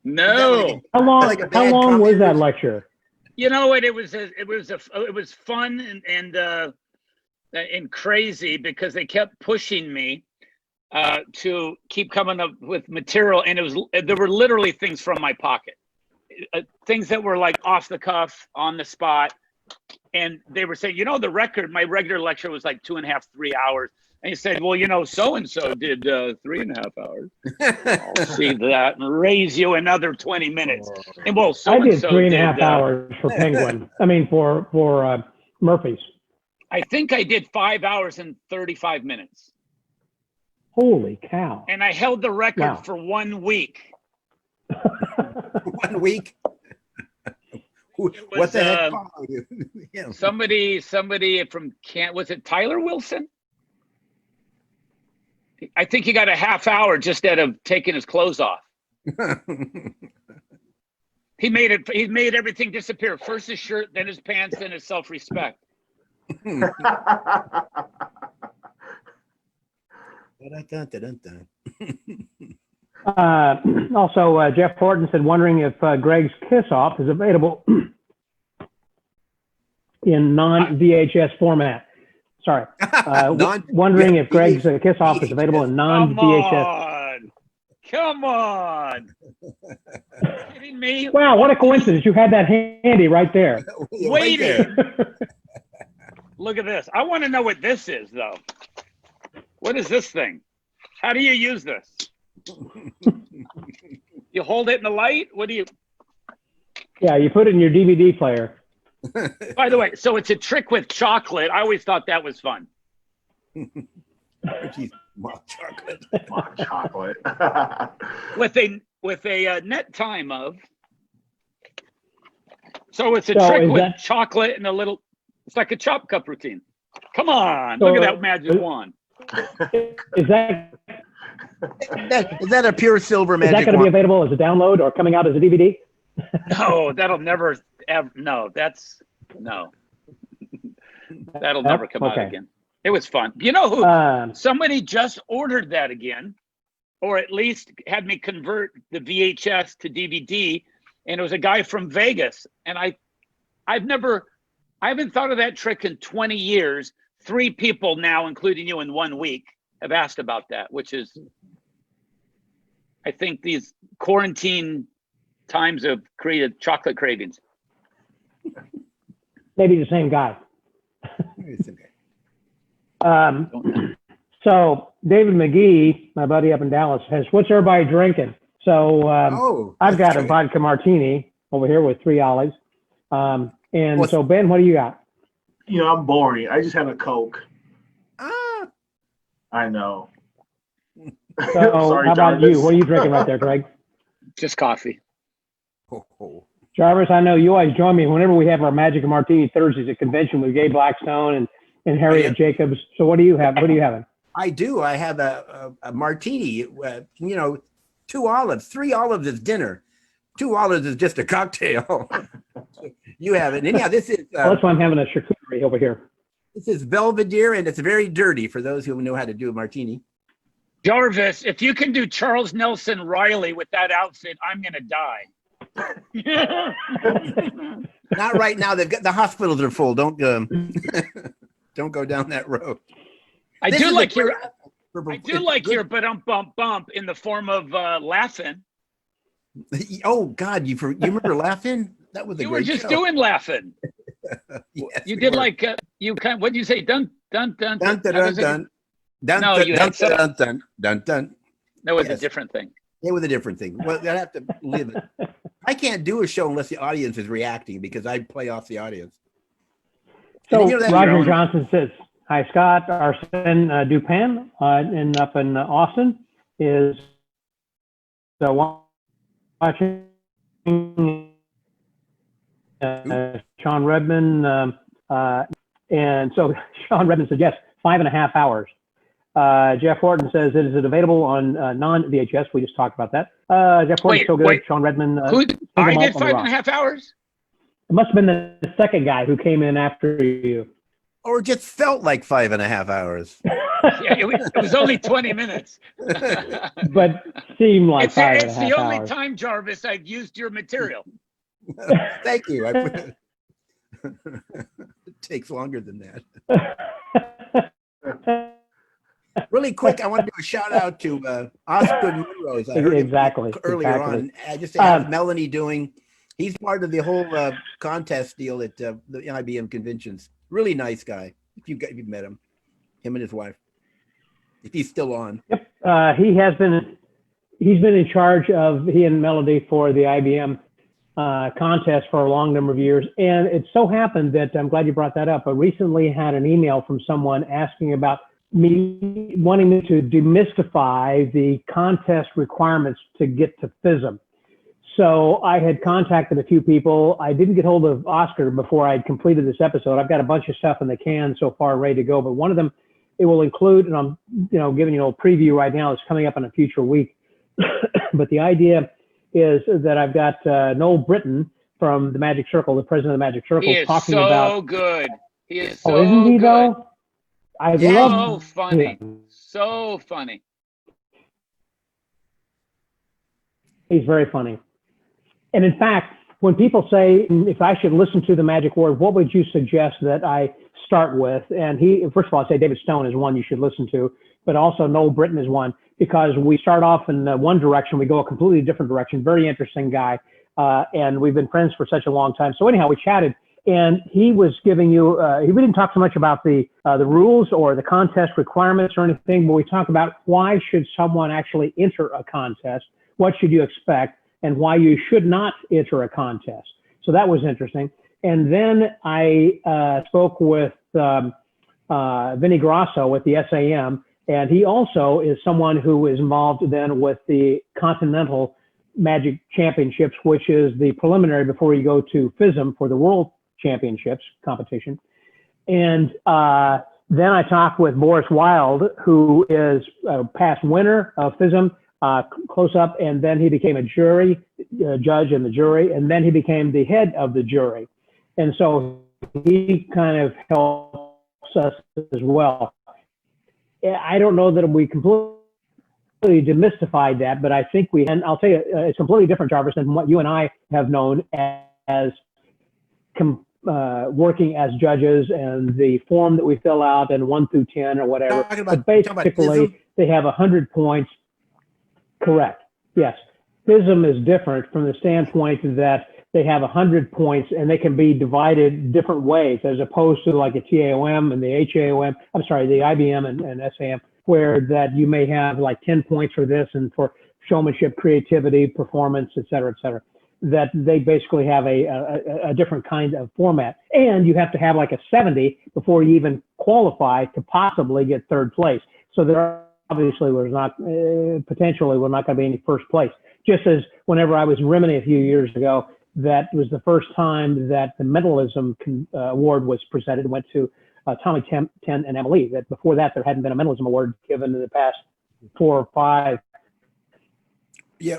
How long was that lecture?
You know what? It was fun and crazy, because they kept pushing me to keep coming up with material, and there were literally things from my pocket, things that were like off the cuff, on the spot. And they were saying, the record, my regular lecture was like 2.5, 3 hours. And he said, well, so-and-so did 3.5 hours. I'll see that and raise you another 20 minutes. And well,
I did 3.5 hours for Penguin. I mean, for Murphy's.
I think I did 5 hours and 35 minutes.
Holy cow.
And I held the record for 1 week.
1 week? What the heck followed you? Yeah.
Somebody from was it Tyler Wilson? I think he got a half hour just out of taking his clothes off. He made everything disappear. First his shirt, then his pants, then his self-respect.
Also, Jeff Horton said, wondering if Greg's Kiss Off is available in non-VHS format. Sorry. Wondering if Greg's Kiss Off is available in non-VHS.
Come on. Kidding me?
Wow, what a coincidence. You had that handy right there.
Waiting. Look at this. I want to know what this is, though. What is this thing? How do you use this? You hold it in the light? What do you?
Yeah, you put it in your DVD player.
By the way, so it's a trick with chocolate. I always thought that was fun.
Mock chocolate.
Mock chocolate.
with a net time of. So it's a trick with chocolate and a little. It's like a chop cup routine. Come on, look at that magic wand.
Is that
a pure silver magic wand?
Is that going to be available as a download or coming out as a DVD?
No, that'll never ever. No, that'll never come out again. It was fun. You know who? Somebody just ordered that again, or at least had me convert the VHS to DVD, and it was a guy from Vegas. And I haven't thought of that trick in 20 years. 3 people now, including you in 1 week, have asked about that, which is, I think these quarantine times have created chocolate cravings.
Maybe the same guy. So David McGee, my buddy up in Dallas, has, what's everybody drinking? So I've got a vodka martini over here with 3 olives. So Ben, what do you got?
I'm boring. I just have a Coke. I know.
So sorry, how about
Jarvis.
you? What are you drinking right there, Greg?
Just coffee.
Jarvis, I know you always join me whenever we have our Magic and Martini Thursdays at convention with Gabe Blackstone and Harriet Jacobs. So what do you have? What are you having?
I do. I have a martini, 2 olives. 3 olives is dinner. 2 olives is just a cocktail. You have it. And yeah, this is...
that's why I'm having a charcuterie over here.
This is Belvedere, and it's very dirty for those who know how to do a martini.
Jarvis, if you can do Charles Nelson Riley with that outfit, I'm going to die.
Not right now. They've got the hospitals are full. Don't don't go down that road.
I
This
do
is a
like
great-
your bump in the form of laughing.
Oh God, you remember laughing? That was a
You were
great
just
show.
doing laughing.
Yes,
You
we
did
were.
like you kind. What did you say? Dun dun dun
Dun dun
how
dun
does it-
dun dun
No,
dun
you
dun
had some-
dun dun dun dun.
That was a
Yes.
different thing.
It was a different thing. Well, I have to live it. I can't do a show unless the audience is reacting because I play off the audience.
So
And you know that-
Roger Johnson says, "Hi Scott, Arsene Dupin, up in Austin is watching Sean Redman, and so Sean Redman said yes, 5.5 hours. Jeff Horton says, "Is it available on non-VHS?" We just talked about that. Jeff Horton's
Wait,
so good.
wait.
Sean Redman.
Who?
Single
I
Malt
did
on the Rock.
5.5 hours.
It must have been the second guy who came in after you.
Or just felt like 5.5 hours.
Yeah, it was only 20 minutes.
But seemed like
It's
5.5
the only
hours.
time, Jarvis, I've used your material.
Thank you. It takes longer than that. Really quick, I want to do a shout out to Oscar Monroe's. I heard him
Exactly.
earlier
exactly.
on. I just say, how's Melanie doing? He's part of the whole contest deal at the IBM conventions. Really nice guy. If you've met him and his wife, if he's still on.
Yep. He's been in charge of, he and Melody, for the IBM contest for a long number of years. And it so happened that, I'm glad you brought that up, I recently had an email from someone asking about me wanting me to demystify the contest requirements to get to FISM. So I had contacted a few people. I didn't get hold of Oscar before I'd completed this episode. I've got a bunch of stuff in the can so far ready to go, but one of them, it will include, and I'm giving you a preview right now, it's coming up in a future week. But the idea is that I've got Noel Britton from the Magic Circle, the president of the Magic Circle,
He is
talking
so
about.
good. He is so
Oh, isn't he
good.
though? I
Yeah.
love
So funny.
him.
So funny.
He's very funny. And in fact, when people say, if I should listen to the Magic Word, what would you suggest that I start with? And first of all, I'd say David Stone is one you should listen to, but also Noel Britton is one, because we start off in one direction, we go a completely different direction. Very interesting guy. And we've been friends for such a long time. So anyhow, we chatted, and he was giving you, we didn't talk so much about the rules or the contest requirements or anything, but we talked about why should someone actually enter a contest? What should you expect? And why you should not enter a contest. So that was interesting. And then I spoke with Vinny Grasso with the SAM, and he also is someone who is involved then with the Continental Magic Championships, which is the preliminary before you go to FISM for the World Championships competition. And then I talked with Boris Wild, who is a past winner of FISM, close up, and then he became a judge in the jury, and then he became the head of the jury. And so he kind of helps us as well. I don't know that we completely demystified that, but I think and I'll tell you, it's completely different, Jarvis, than what you and I have known as working as judges, and the form that we fill out, and 1 through 10 or whatever. But basically, they have 100 points. Correct. Yes. FISM is different from the standpoint that they have 100 points and they can be divided different ways, as opposed to like a TAOM and the HAOM, I'm sorry, the IBM and SAM, where that you may have like 10 points for this and for showmanship, creativity, performance, et cetera, that they basically have a different kind of format. And you have to have like a 70 before you even qualify to possibly get third place. So there obviously was not, potentially we're not going to be any first place. Just as whenever I was in Rimini a few years ago, that was the first time that the Mentalism award was presented, went to Tommy Ten and Emily. That before that, there hadn't been a Mentalism award given in the past 4 or 5.
Yeah,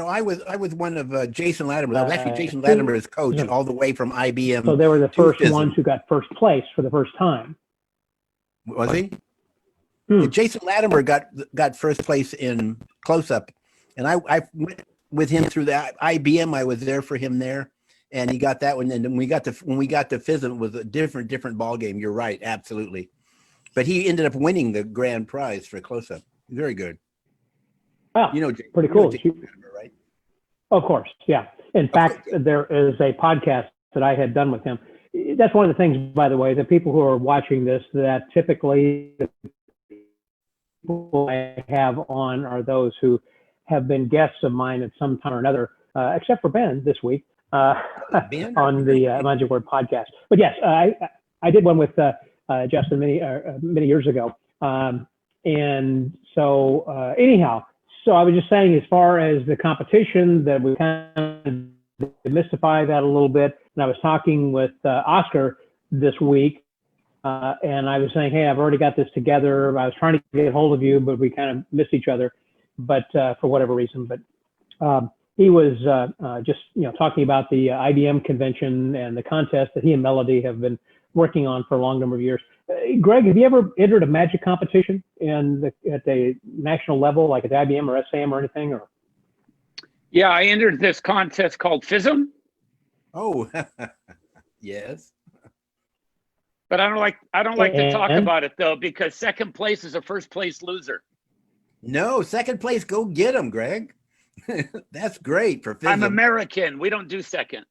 I was one of Jason Latimer. I was actually Jason Latimer's coach all the way from IBM.
So they were the first ones who got first place for the first time.
Was he? Jason Latimer got first place in close up, and I with him through the IBM. I was there for him there, and he got that one. And then when we got to FISM, it was a different ball game. You're right, absolutely. But he ended up winning the grand prize for close-up. Very good.
Wow, pretty cool.
Right?
Of course, yeah. In fact, there is a podcast that I had done with him. That's one of the things, by the way, the people who are watching this, that typically the people I have on are those who have been guests of mine at some time or another, except for Ben this week on the Magic Word podcast. But yes, I did one with Justin many years ago. And so anyhow, so I was just saying, as far as the competition, that we kind of demystify that a little bit. And I was talking with Oscar this week, and I was saying, hey, I've already got this together. I was trying to get a hold of you, but we kind of missed each other, but for whatever reason. But he was just talking about the IBM convention and the contest that he and Melody have been working on for a long number of years. Greg, have you ever entered a magic competition at the national level, like at the IBM or SAM or anything? Or
yeah, I entered this contest called FISM.
Oh, yes.
But I don't like to talk about it though, because second place is a first place loser.
No, second place, go get him, Greg. That's great for FISM.
I'm American. We don't do second.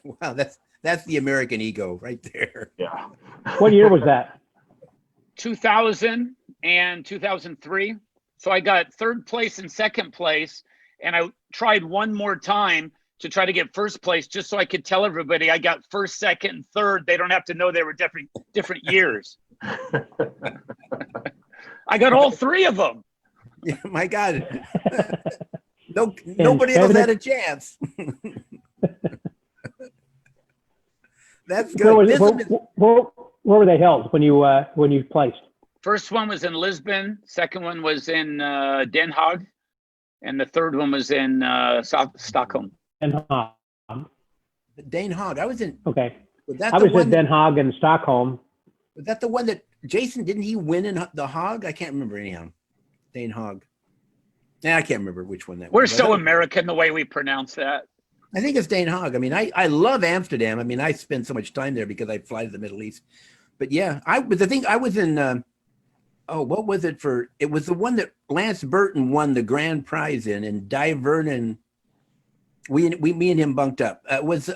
Wow, that's the American ego right there.
Yeah.
What year was that?
2000 and 2003. So I got third place and second place, and I tried one more time to try to get first place, just so I could tell everybody I got first, second, and third. They don't have to know they were different years. I got all three of them.
Yeah, my God. Nobody else had a chance. That's good.
Where were they held when you placed?
First one was in Lisbon. Second one was in Den Haag, and the third one was in Stockholm.
Den Haag.
Den Haag. I was in.
Okay.
I
was at Den Haag in Stockholm.
Was that the one that Jason, didn't he win in the Haag? I can't remember anyhow. Den Haag. Yeah, I can't remember which one that was.
We're so American the way we pronounce that.
I think it's Den Haag. I mean, I love Amsterdam. I mean, I spend so much time there because I fly to the Middle East. But yeah, I was in, what was it for? It was the one that Lance Burton won the grand prize in, and Di Vernon, me and him bunked up. It was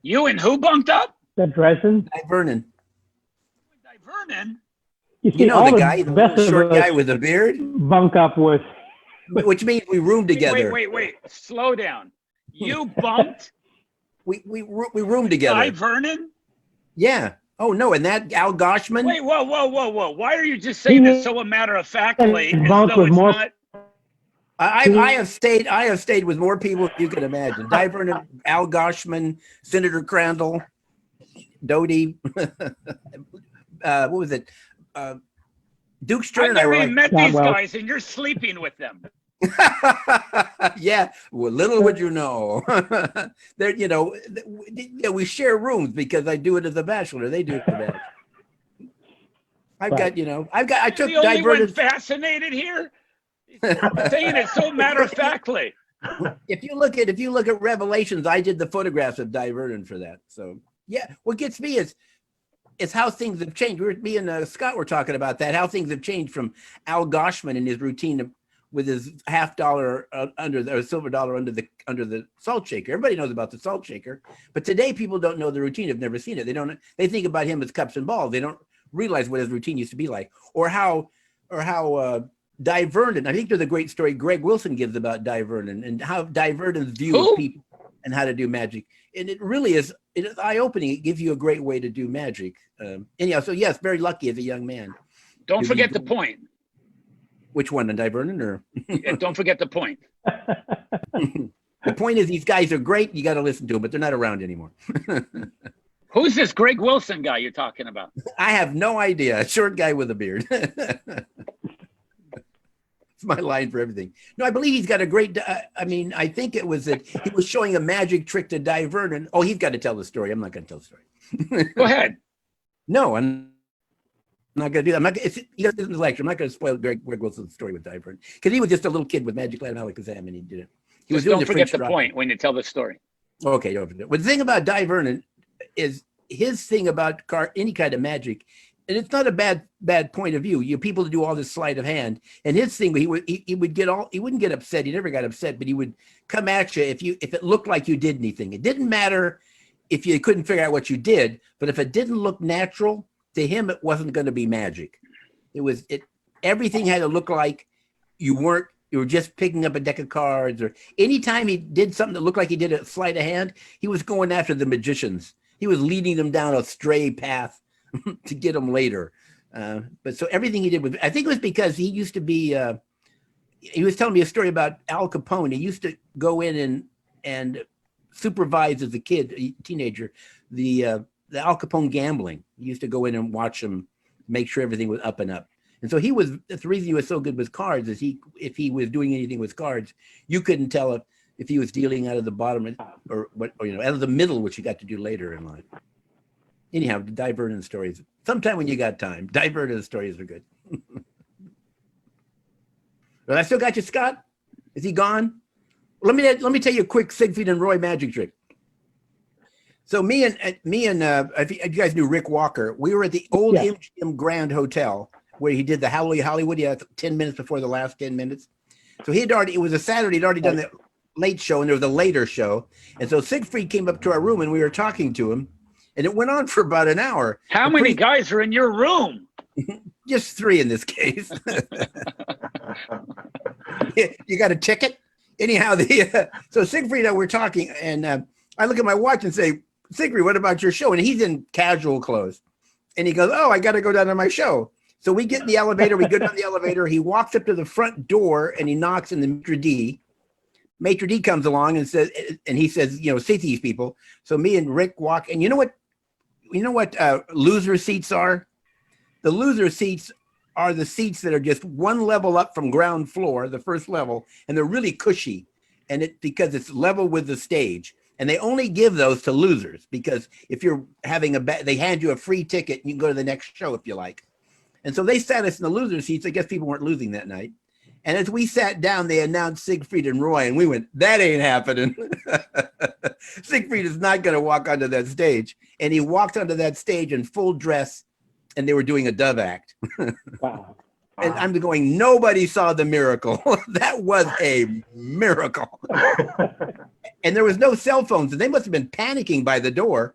you and who bunked up?
That Dresden?
Di Vernon.
Di Vernon?
You know the guy, the short guy with a beard?
Bunk up with.
Which means we roomed together.
Wait. Slow down. You bunked?
we roomed together.
Di Vernon?
Yeah. Oh no, and that Al Goshman.
Wait, whoa! Why are you just saying this so matter of factly?
Bunk with more.
I have stayed with more people than you can imagine. Di Vernon, Al Goshman, Senator Crandall, Doty. What was it? Duke Stern.
I've never met these guys, and you're sleeping with them.
Yeah, well, little would you know. There, we share rooms because I do it as a bachelor. They do it as a bachelor. I took
the only one fascinated here. I'm saying it so matter of factly.
If you look at Revelations, I did the photographs of Di Vernon for that. So yeah, what gets me is how things have changed. Me and Scott were talking about that, how things have changed from Al Goshman and his routine with his $50 or silver dollar under the salt shaker. Everybody knows about the salt shaker, but today people don't know the routine. Have never seen it. They think about him as cups and balls. They don't realize what his routine used to be like, or how Di Vernon. I think there's a great story Greg Wilson gives about Di Vernon and how Di Vernon's view of people and how to do magic. And it is eye-opening. It gives you a great way to do magic. Anyhow, so yes, very lucky as a young man.
Don't forget the point.
Which one, Di Vernon or?
Yeah, don't forget the point.
The point is these guys are great. You got to listen to them, but they're not around anymore.
Who's this Greg Wilson guy you're talking about?
I have no idea. A short guy with a beard. It's my line for everything. No, I believe he's got a great, I think it was that he was showing a magic trick to Di Vernon. Oh, he's got to tell the story. I'm not going to tell the story.
Go ahead.
No, I'm not going to do that. I'm not. He doesn't listen to the lecture. I'm not going to spoil Greg Wilson's story with Di Vernon because he was just a little kid with Magic Land Alakazam, and he did it. He was
Just
doing
don't forget
French
the
drop.
point when you tell the story.
Okay, don't forget. But the thing about Di Vernon is his thing about any kind of magic, and it's not a bad point of view. You people do all this sleight of hand, and his thing, he wouldn't get upset. He never got upset, but he would come at you if it looked like you did anything. It didn't matter if you couldn't figure out what you did, but if it didn't look natural to him, it wasn't going to be magic. Everything had to look like you were just picking up a deck of cards, or anytime he did something that looked like he did a sleight of hand, he was going after the magicians. He was leading them down a stray path to get them later. But so everything he did was, I think it was because he used to be, he was telling me a story about Al Capone. He used to go in and supervise as a teenager, the Al Capone gambling. He used to go in and watch him, make sure everything was up and up. And so that's the reason he was so good with cards is if he was doing anything with cards, you couldn't tell if he was dealing out of the bottom or out of the middle, which you got to do later in life. Anyhow, the Di Vernon stories, sometime when you got time, Di Vernon stories are good. But I still got you, Scott. Is he gone? Let me tell you a quick Siegfried and Roy magic trick. So me and if you guys knew Rick Walker, we were at the old MGM Grand Hotel where he did the Hollywood 10 minutes before the last 10 minutes. So it was a Saturday, he'd already done the late show and there was a later show. And so Siegfried came up to our room and we were talking to him and it went on for about an hour.
How many guys are in your room?
Just 3 in this case. You got a ticket? Anyhow, so Siegfried and I were talking and I look at my watch and say, Siegfried, what about your show? And he's in casual clothes. And he goes, oh, I got to go down to my show. So we get in the elevator, we go down the elevator. He walks up to the front door and he knocks in the maitre d'. Maitre d' comes along and he says, seat these people. So me and Rick walk, and you know what loser seats are? The loser seats are the seats that are just one level up from ground floor, the first level, and they're really cushy. And because it's level with the stage. And they only give those to losers because if you're having they hand you a free ticket and you can go to the next show if you like. And so they sat us in the loser seats. I guess people weren't losing that night. And as we sat down, they announced Siegfried and Roy, and we went, that ain't happening. Siegfried is not going to walk onto that stage. And he walked onto that stage in full dress, and they were doing a dove act.
Wow.
And I'm going, nobody saw the miracle. That was a miracle. And there was no cell phones, and they must have been panicking by the door.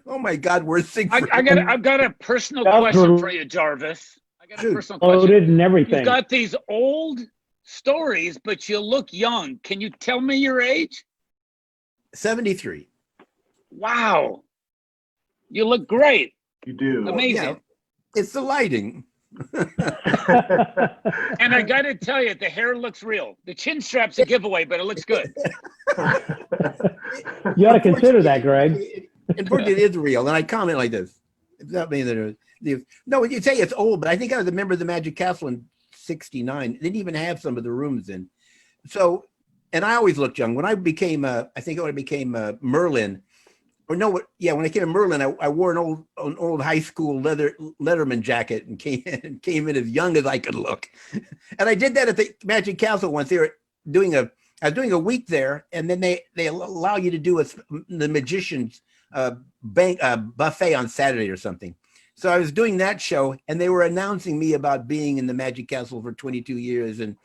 Oh my God, where's Siegfried?
I've got a personal question for you, Jarvis. I got a personal question.
Loaded and everything.
You've got these old stories, but you look young. Can you tell me your age?
73.
Wow. You look great.
You do.
Amazing.
Yeah, it's the lighting.
And I got to tell you, the hair looks real. The chin strap's a giveaway, but it looks good.
You ought to consider that, Greg.
Unfortunately, it is real. And I comment like this. It's not me that no, you say it's old, but I think I was a member of the Magic Castle in 69. They didn't even have some of the rooms in. So, and I always looked young. When I became, Merlin, when I came to Merlin, I wore an old high school Letterman jacket and came in as young as I could look. And I did that at the Magic Castle once. I was doing a week there, and then they allow you to do the magician's buffet on Saturday or something. So I was doing that show, and they were announcing me about being in the Magic Castle for 22 years. And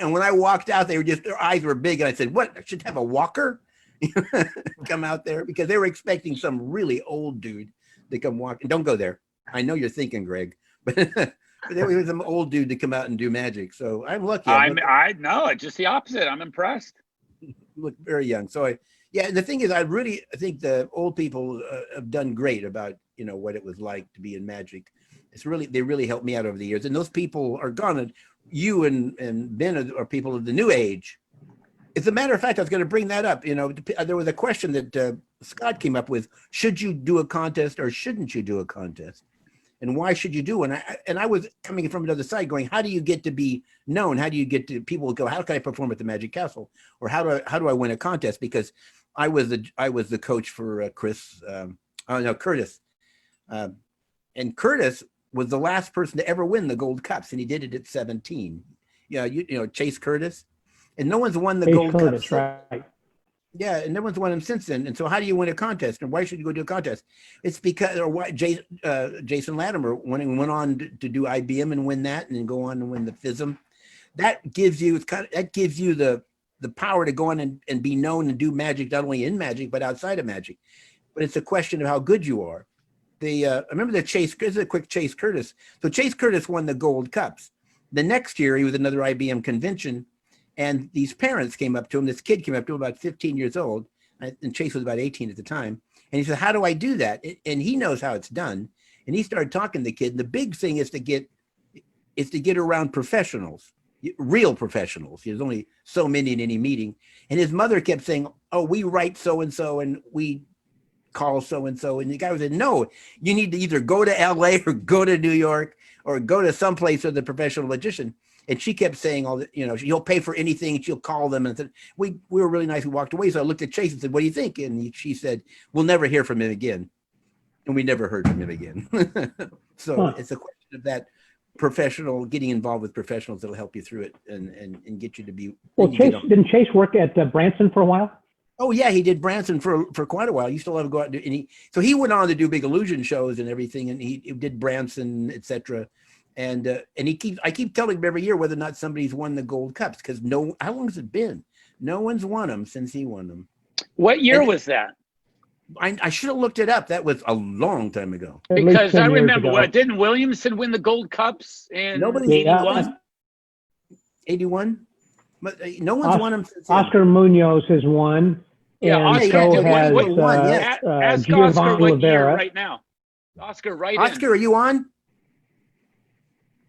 when I walked out, their eyes were big, and I said, "What? I should have a walker come out there," because they were expecting some really old dude to come walk. And don't go there. I know you're thinking, Greg, but there was some old dude to come out and do magic. So I'm lucky.
I know, just the opposite. I'm impressed.
Look very young. So and the thing is, I think the old people have done great about what it was like to be in magic. They really helped me out over the years. And those people are gone. And you and Ben are people of the new age. As a matter of fact, I was going to bring that up. There was a question that Scott came up with: should you do a contest or shouldn't you do a contest? And why should you do one? And I was coming from another side going, how do you get to be known? How do you get to people go, how can I perform at the Magic Castle? Or how do I win a contest? Because I was the coach for Curtis. and Curtis was the last person to ever win the Gold Cups, and he did it at 17. Yeah, you know Chase Curtis, and no one's won the
Chase
Gold
Curtis,
Cups.
right?
Yeah, and no one's won them since then. And so, how do you win a contest? And why should you go do a contest? It's because, or why Jason Latimer went on to do IBM and win that, and then go on to win the FISM. That gives you the power to go on and be known and do magic, not only in magic but outside of magic. But it's a question of how good you are. I remember the Chase. This is a quick Chase Curtis. So Chase Curtis won the Gold Cups. The next year, he was at another IBM convention. And these parents came up to him. This kid came up to him, about 15 years old, and Chase was about 18 at the time. And he said, "How do I do that?" And he knows how it's done. And he started talking to the kid. And the big thing is to get around professionals, real professionals. There's only so many in any meeting. And his mother kept saying, "Oh, we write so and so, and we call so and so." And the guy said, "No, you need to either go to LA or go to New York or go to someplace with a professional magician." And she kept saying all that, you'll pay for anything. She'll call them. And said, we were really nice. We walked away. So I looked at Chase and said, "What do you think?" And she said, "We'll never hear from him again." And we never heard from him again. So It's a question of that professional, getting involved with professionals that'll help you through it and get you to be.
Well, didn't Chase work at Branson for a while?
Oh yeah, he did Branson for quite a while. He used to love to go out and he went on to do big illusion shows and everything. And he did Branson, etc. And I keep telling him every year whether or not somebody's won the Gold Cups, because how long has it been? No one's won them since he won them.
What year was that?
I should have looked it up. That was a long time ago.
Because I remember, didn't Williamson win the Gold Cups in 81?
81? But no one's won them since
Oscar Munoz has won.
Yeah,
Oscar has
ask
Giovanni
Oscar what year
Rivera.
right now. Oscar,
Oscar, are you on?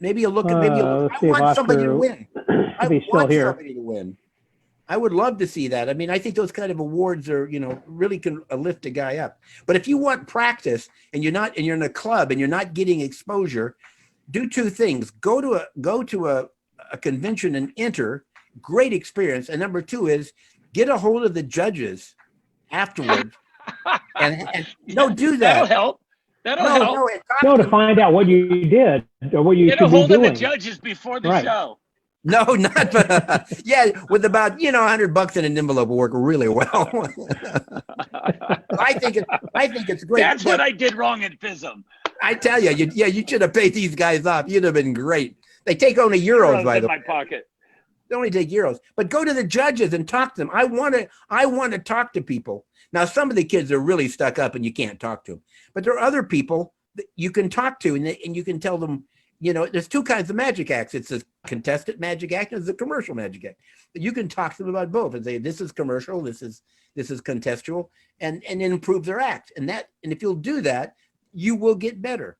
Maybe you'll look at I want somebody to win. I want somebody to win. I would love to see that. I mean, I think those kind of awards are, really can lift a guy up. But if you want practice and you're in a club and you're not getting exposure, do two things. Go to a convention and enter. Great experience. And number two is get a hold of the judges afterwards. and no, do that.
That'll help.
No, to find out what you did or what you
get
should
a hold
be
of the
doing.
judges before the show.
No, not with about $100 in an envelope will work really well. I think it's great.
That's what I did wrong in FISM.
I tell you, you should have paid these guys off. You'd have been great. They take only euros, by the way.
In my pocket.
They only take euros. But go to the judges and talk to them. I want to talk to people. Now, some of the kids are really stuck up and you can't talk to them. But there are other people that you can talk to and you can tell them, there's two kinds of magic acts. It's a contested magic act and it's a commercial magic act. But you can talk to them about both and say, this is commercial, this is contextual, and it improves their act. And if you'll do that, you will get better.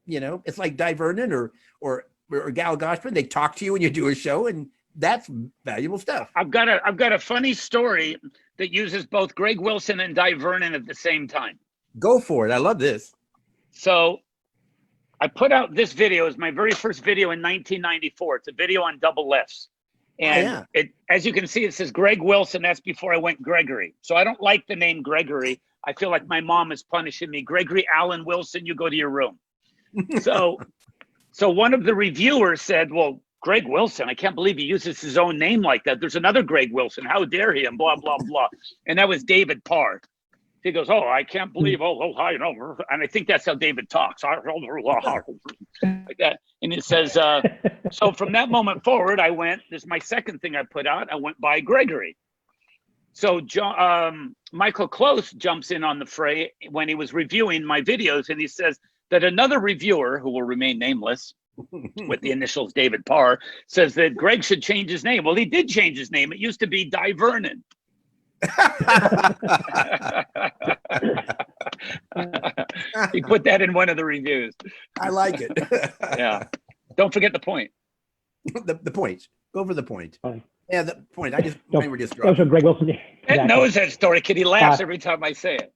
It's like Di Vernon or Gal Goshman. They talk to you when you do a show, and that's valuable stuff.
I've got a funny story that uses both Greg Wilson and Di Vernon at the same time.
Go for it. I love this.
So I put out this video. It's my very first video in 1994. It's a video on double lifts. And it, as you can see, it says Greg Wilson. That's before I went Gregory. So I don't like the name Gregory. I feel like my mom is punishing me. Gregory Allen Wilson, you go to your room. So one of the reviewers said, "Well, Greg Wilson, I can't believe he uses his own name like that. There's another Greg Wilson. How dare he?" And blah, blah, blah. And that was David Parr. He goes, "Oh, I can't believe, hi, and I think that's how David talks. Like that. And it says, so from that moment forward, this is my second thing I put out. I went by Gregory. So Michael Close jumps in on the fray when he was reviewing my videos, and he says that another reviewer, who will remain nameless, with the initials David Parr, says that Greg should change his name. Well, he did change his name. It used to be Di Vernon. He put that in one of the reviews.
I like it.
Yeah. Don't forget the point.
The point. Go for the point.
Funny.
Yeah, the point. We're just
That was a Greg Wilson.
Ed knows that story, kid. He laughs every time I say it.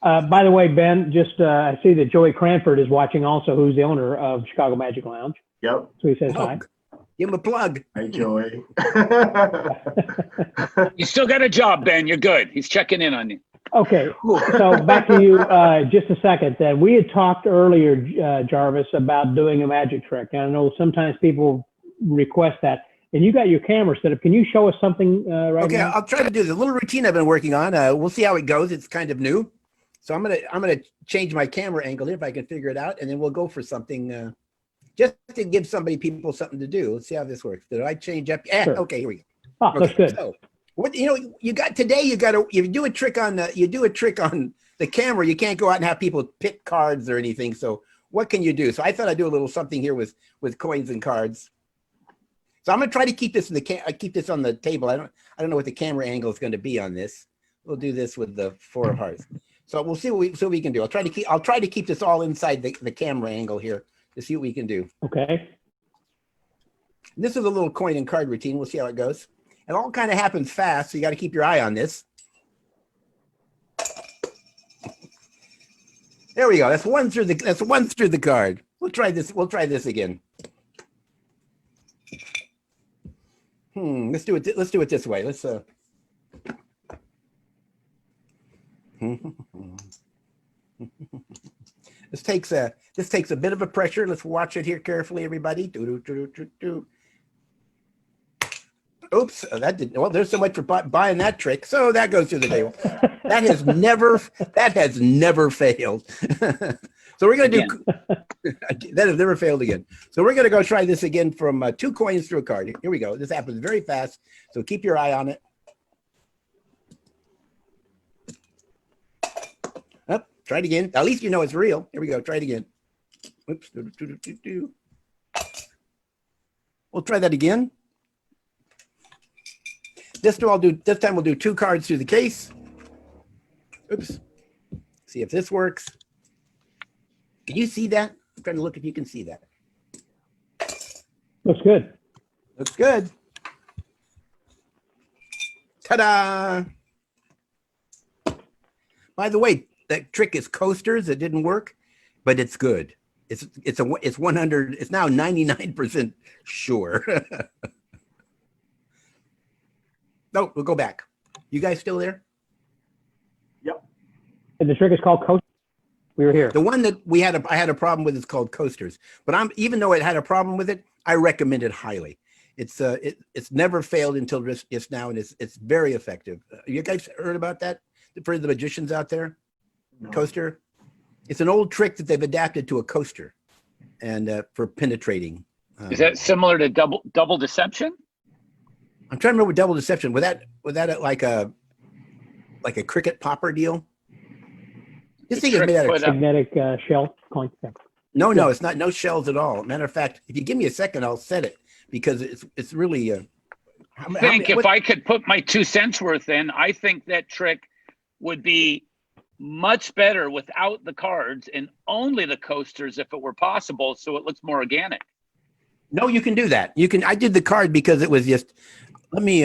By the way, Ben, I see that Joey Cranford is watching also, who's the owner of Chicago Magic Lounge.
Yep.
So he says hi.
Give him a plug.
Hi, Joey.
You still got a job, Ben. You're good. He's checking in on you.
Okay, so back to you just a second. Then we had talked earlier, Jarvis, about doing a magic trick. And I know sometimes people request that. And you got your camera set up. Can you show us something right
Okay,
now?
I'll try to do the little routine I've been working on. We'll see how it goes. It's kind of new, so I'm gonna change my camera angle here if I can figure it out, and then we'll go for something just to give people something to do. Let's see how this works. Did I change up? Yeah.
Sure.
Okay, here we go.
Oh,
Okay,
that's good.
so what you got today? You do a trick on the camera. You can't go out and have people pick cards or anything. So what can you do? So I thought I'd do a little something here with coins and cards. So I'm gonna try to keep this keep this on the table. I don't know what the camera angle is going to be on this. We'll do this with the 4 of hearts. So we'll see what we can do. I'll try to keep this all inside the camera angle here to see what we can do.
Okay.
This is a little coin and card routine. We'll see how it goes. It all kind of happens fast, so you got to keep your eye on this. There we go. That's one through the card. We'll try this. We'll try this again. Let's do it this way. Let's this takes a bit of a pressure. Let's watch it here carefully, everybody. Oops, that didn't. Well, there's so much for buying that trick. So that goes through the table. That has never failed. So we're going to do that has never failed again. So we're going to go try this again from 2 coins through a card. Here we go. This happens very fast. So keep your eye on it. Up, try it again. At least you know it's real. Here we go. Try it again. Oops. We'll try that again. This time we'll do 2 cards through the case. Oops. See if this works. Can you see that? I'm trying to look if you can see that.
Looks good.
Looks good. Ta-da! By the way, that trick is coasters. It didn't work, but it's good. It's 100. It's now 99% sure. No, we'll go back. You guys still there?
Yep.
And the trick is called coast. We were here.
The one that I had a problem with is called coasters. But even though it had a problem with it, I recommend it highly. It's never failed until just now, and it's very effective. You guys heard about that for the magicians out there? No. Coaster. It's an old trick that they've adapted to a coaster, and for penetrating.
Is that similar to double deception?
I'm trying to remember double deception. Was that like a cricket popper deal? This thing is made out of
magnetic shell coin.
No, it's not. No shells at all. Matter of fact, if you give me a second, I'll set it because it's really.
If I could put my 2 cents worth in, I think that trick would be much better without the cards and only the coasters if it were possible, so it looks more organic.
No, you can do that. You can. I did the card because it was just. Let me.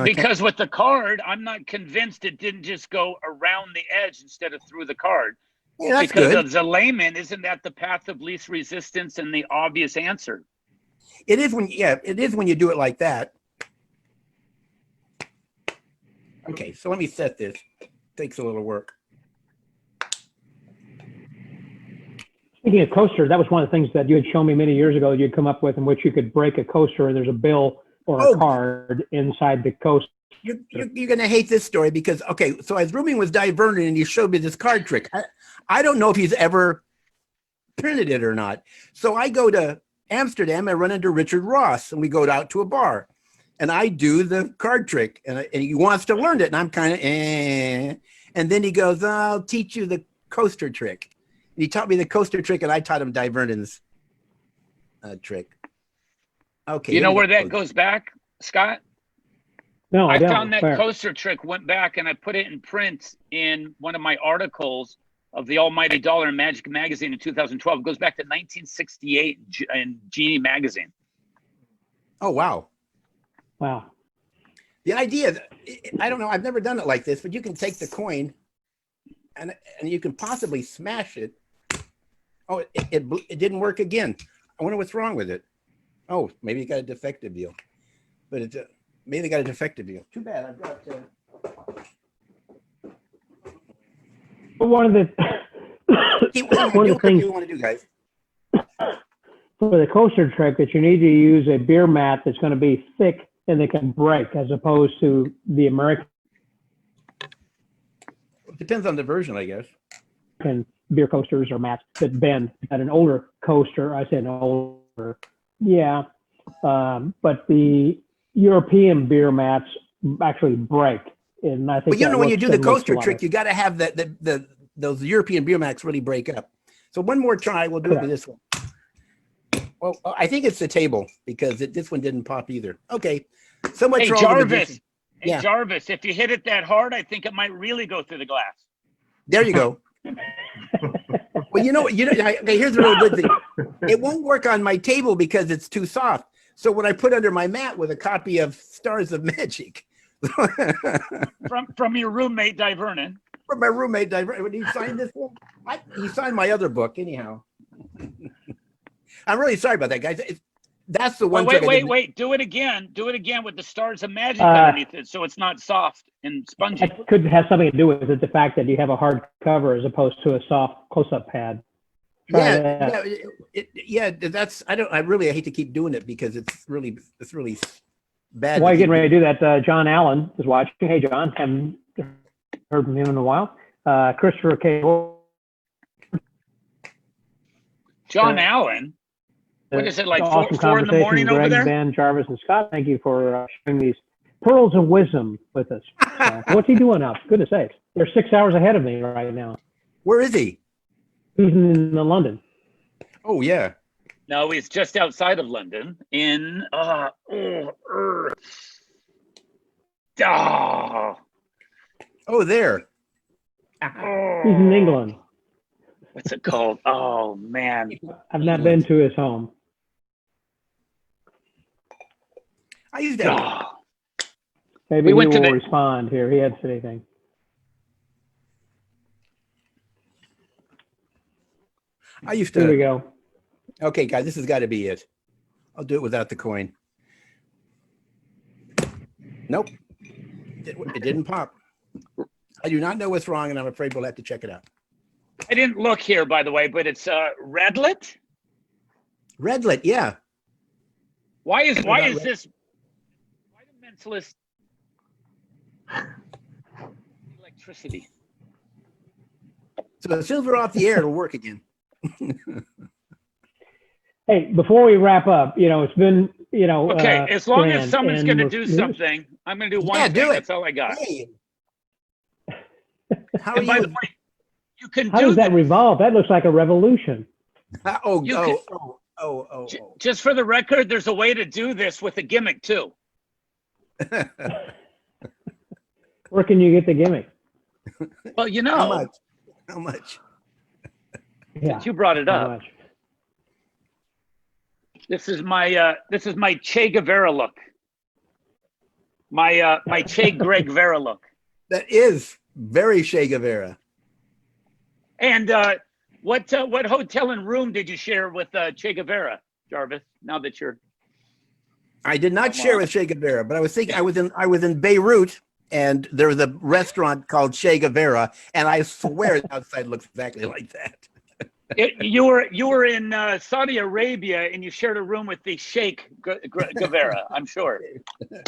Because with the card, I'm not convinced it didn't just go around the edge instead of through the card.
Yeah, that's
because
good.
As a layman, isn't that the path of least resistance and the obvious answer?
It is when you do it like that. Okay, so let me set this. Takes a little work.
Speaking of coasters, that was one of the things that you had shown me many years ago that you'd come up with in which you could break a coaster and there's a bill or a card inside the coaster.
You're going to hate this story because, okay, so I was rooming with Di Vernon and he showed me this card trick. I don't know if he's ever printed it or not. So I go to Amsterdam, I run into Richard Ross and we go out to a bar and I do the card trick and he wants to learn it and I'm kind of, and then he goes, I'll teach you the coaster trick. And he taught me the coaster trick and I taught him Di Vernon's trick. Okay.
You know where that goes back, Scott?
No,
I found that coaster trick, went back and I put it in print in one of my articles of the Almighty Dollar and Magic magazine in 2012. It goes back to 1968 in Genie magazine.
Oh, wow.
Wow.
The idea, I don't know, I've never done it like this, but you can take the coin and you can possibly smash it. Oh, it didn't work again. I wonder what's wrong with it. Oh, maybe it got a defective deal. But maybe they got a defective deal. Too bad. I've got
one of the one of the things
you want to do, guys.
for the coaster trick that you need to use a beer mat that's going to be thick and that can break, as opposed to the American
Depends on the version, I guess.
beer coasters or mats that bend. At an older coaster, I said older, yeah, but the European beer mats actually break, and I think.
But you know, when you do the coaster trick,
of,
you got to have those European beer mats really break up. So one more try, we'll do it with this one. Well, I think it's the table because this one didn't pop either. Okay, so much for all the magicians.
Hey, Jarvis, if you hit it that hard, I think it might really go through the glass.
There you go. Well, okay, here's the real good thing. It won't work on my table because it's too soft. So what I put under my mat was a copy of Stars of Magic.
from your roommate, Di Vernon.
From my roommate, Di Vernon. When he signed this one, he signed my other book anyhow. I'm really sorry about that, guys. That's the one.
Wait. Do it again. Do it again with the Stars of Magic underneath it, so it's not soft and spongy.
It could have something to do with it, the fact that you have a hard cover as opposed to a soft close-up pad.
That's. I really hate to keep doing it because it's really bad.
While you're getting ready to do that, John Allen is watching. Hey, John, haven't heard from him in a while. Christopher K.
John Allen. What is it, like
awesome
4 in the morning
Greg,
over there?
Ben, Jarvis, and Scott, thank you for sharing these pearls of wisdom with us. What's he doing now? Goodness sakes. They're 6 hours ahead of me right now.
Where is he?
He's in London.
Oh, yeah.
No, he's just outside of London in
there.
He's in England.
What's it called? Oh, man.
I've not been to his home.
I used to.
Maybe he will respond here. He hadn't said anything.
I used to.
Here we go.
Okay, guys, this has got to be it. I'll do it without the coin. Nope. It didn't pop. I do not know what's wrong, and I'm afraid we'll have to check it out.
I didn't look here, by the way, but it's Redlet.
Redlet, yeah.
Why is this? Why do mentalists electricity?
So as soon as we're off the air, it'll work again.
Hey, before we wrap up, it's been,
Okay, as long as someone's going to do something, I'm going to do one thing.
Do it.
That's all I got.
Hey. How
and by the way, you can
How does that revolve? That looks like a revolution.
Just for the record, there's a way to do this with a gimmick too.
Where can you get the gimmick?
Well,
How much?
Yeah.
You brought it up.
Much?
This is my Che Guevara look. My Che Greg Vera look.
That is very Che Guevara.
And what hotel and room did you share with Che Guevara, Jarvis? Now that you're,
I did not share with Che Guevara, but I was thinking I was in Beirut, and there was a restaurant called Che Guevara, and I swear the outside looks exactly like that.
You were in Saudi Arabia, and you shared a room with the Sheikh Guevara. I'm sure.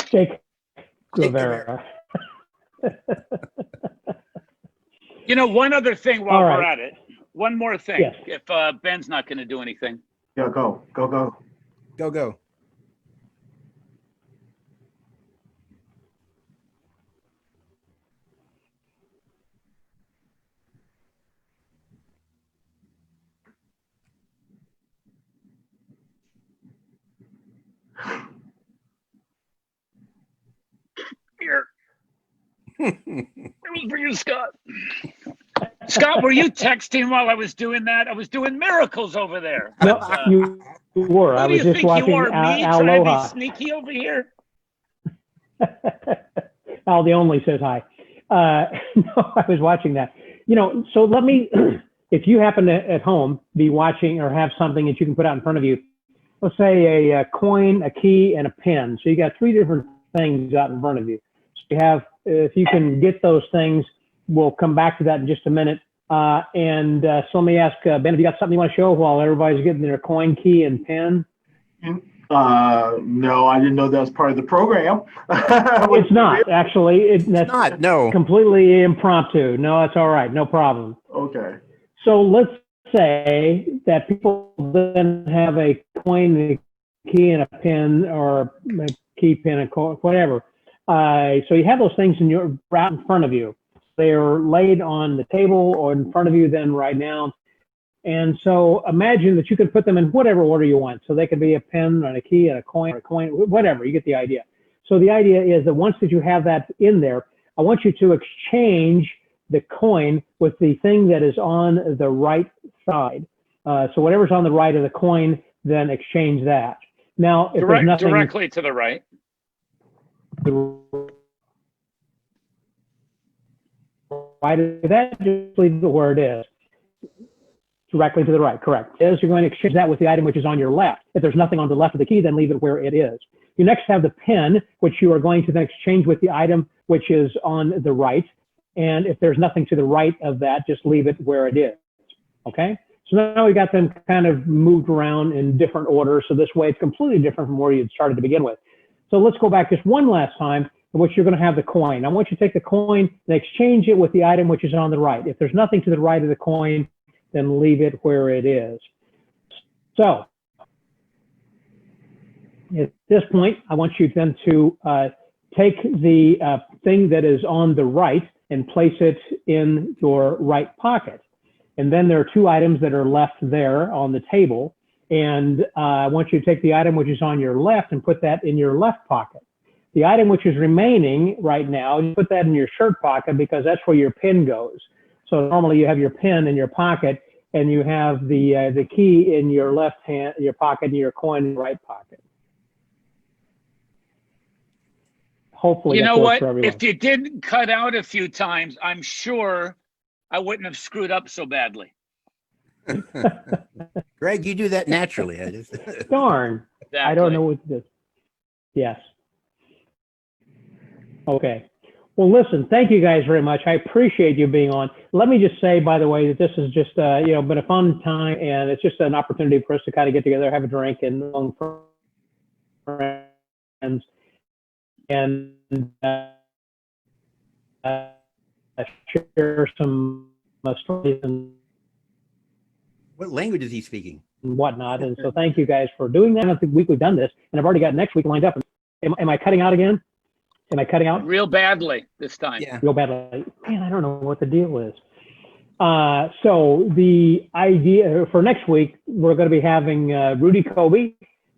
Sheikh Guevara.
One other thing while
All
we're
right.
at it. One more thing.
Yes.
If Ben's not going to do anything.
Yeah, go.
Go.
Here. It was for you, Scott. Scott, were you texting while I was doing that? I was doing miracles over there.
No, you were. I
Who do
was
you
just
think
watching
you are, me trying to be sneaky over here?
Al the Only says hi. No, I was watching that. So let me, if you happen to at home be watching or have something that you can put out in front of you, let's say a coin, a key, and a pen. So you got 3 different things out in front of you. So you have, if you can get those things, we'll come back to that in just a minute. So let me ask, Ben, have you got something you want to show while everybody's getting their coin, key, and pen?
No, I didn't know that was part of the program.
It's not, actually. That's
not, no.
completely impromptu. No, that's all right. No problem.
Okay.
So let's say that people then have a coin, a key, and a pen, or a key, pen, and coin, whatever. So you have those things right in front of you. They are laid on the table or in front of you then right now. And so imagine that you can put them in whatever order you want. So they could be a pen and a key and a coin, whatever, you get the idea. So the idea is that once that you have that in there, I want you to exchange the coin with the thing that is on the right side. So whatever's on the right of the coin, then exchange that. Now, if there's nothing
directly to the right.
Right of that, just leave it where it is. Directly to the right, correct. You're going to exchange that with the item which is on your left. If there's nothing on the left of the key, then leave it where it is. You next have the pen, which you are going to then exchange with the item which is on the right. And if there's nothing to the right of that, just leave it where it is. Okay? So now we got them kind of moved around in different orders. So this way it's completely different from where you'd started to begin with. So let's go back just one last time, in which you're going to have the coin. I want you to take the coin and exchange it with the item which is on the right. If there's nothing to the right of the coin, then leave it where it is. So at this point, I want you then to take the thing that is on the right and place it in your right pocket. And then there are two items that are left there on the table. And I want you to take the item which is on your left and put that in your left pocket. The item which is remaining right now, you put that in your shirt pocket because that's where your pen goes. So normally you have your pen in your pocket and you have the key in your left hand, your pocket, and your coin in your right pocket. Hopefully,
you know what?
For everyone.
If you didn't cut out a few times, I'm sure I wouldn't have screwed up so badly.
Greg, you do that naturally. I just
Darn.
Exactly.
I don't know what this. Yes. Okay. Well, listen, thank you guys very much. I appreciate you being on. Let me just say, by the way, that this has just, been a fun time, and it's just an opportunity for us to kind of get together, have a drink, and among friends, and share some stories and
what language is he speaking?
whatnot. And so thank you guys for doing that. I don't think we've done this, and I've already got next week lined up. Am I cutting out again? Am I cutting out?
Real badly this time.
Yeah.
Real badly. Man, I don't know what the deal is. So the idea for next week, we're going to be having Rudy Kobe,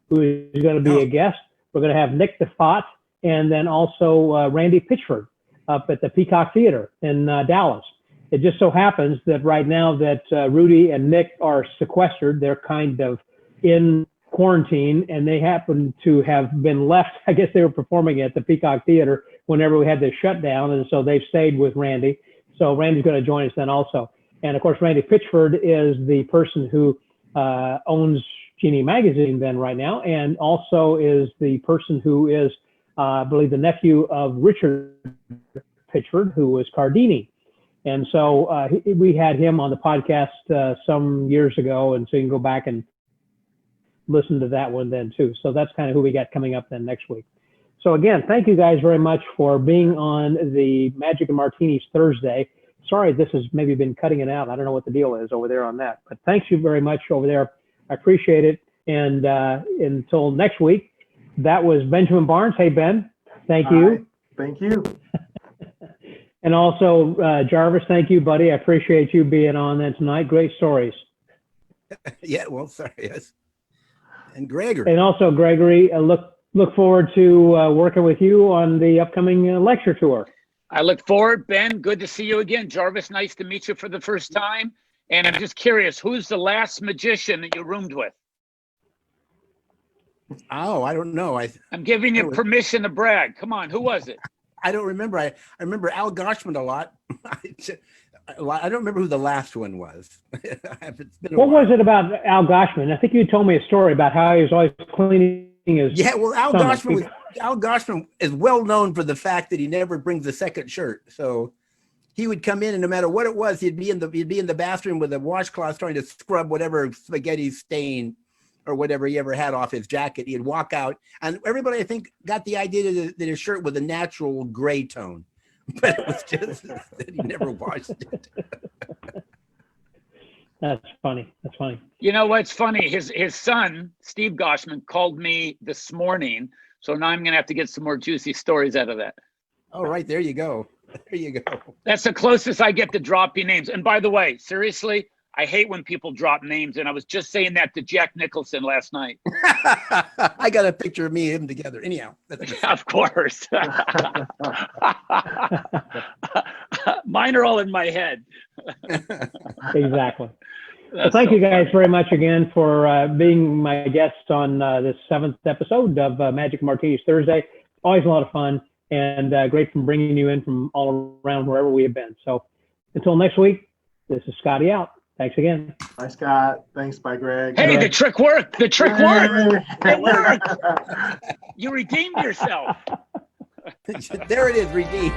who is going to be a guest. We're going to have Nick DeFott, and then also Randy Pitchford up at the Peacock Theater in Dallas. It just so happens that right now that Rudy and Nick are sequestered, they're kind of in quarantine, and they happen to have been left. I guess they were performing at the Peacock Theater whenever we had the shutdown, and so they've stayed with Randy. So Randy's going to join us then also. And of course, Randy Pitchford is the person who owns Genie Magazine then right now, and also is the person who is, I believe, the nephew of Richard Pitchford, who was Cardini. And so we had him on the podcast some years ago, and so you can go back and listen to that one then too. So that's kind of who we got coming up then next week. So again, thank you guys very much for being on the Magic and Martinis Thursday. Sorry, this has maybe been cutting it out. I don't know what the deal is over there on that, but thanks you very much over there. I appreciate it. And until next week, that was Benjamin Barnes. Hey, Ben, thank you.
Hi. Thank you.
And also Jarvis, thank you, buddy. I appreciate you being on then tonight. Great stories.
Yeah, well, sorry. Yes. And Gregory.
And also Gregory, look forward to working with you on the upcoming lecture tour.
I look forward. Ben, good to see you again. Jarvis, nice to meet you for the first time. And I'm just curious, who's the last magician that you roomed with?
Oh, I don't know.
I'm giving you permission to brag. Come on, who was it?
I don't remember. I remember Al Goshman a lot. I don't remember who the last one was.
What was it about Al Goshman? I think you told me a story about how he was always cleaning his.
Yeah, well, Al Goshman is well known for the fact that he never brings a second shirt. So he would come in, and no matter what it was, he'd be in the bathroom with a washcloth trying to scrub whatever spaghetti stain or whatever he ever had off his jacket. He'd walk out, and everybody, I think, got the idea that his shirt was a natural gray tone, but it was just that he never washed it.
That's funny. That's funny.
You know what's funny? His son, Steve Goshman, called me this morning. So now I'm going to have to get some more juicy stories out of that.
Oh, right. There you go. There you go.
That's the closest I get to dropping names. And by the way, seriously, I hate when people drop names. And I was just saying that to Jack Nicholson last night.
I got a picture of me and him together. Anyhow.
Of course. Mine are all in my head.
Exactly. Well, thank you guys very much again for being my guest on this 7th episode of Magic Martinis Thursday. Always a lot of fun, and great from bringing you in from all around wherever we have been. So until next week, this is Scotty out. Thanks again.
Bye, Scott. Thanks. Bye, Greg.
Hey, the trick worked. The trick worked. It worked. You redeemed yourself.
There it is, redeemed.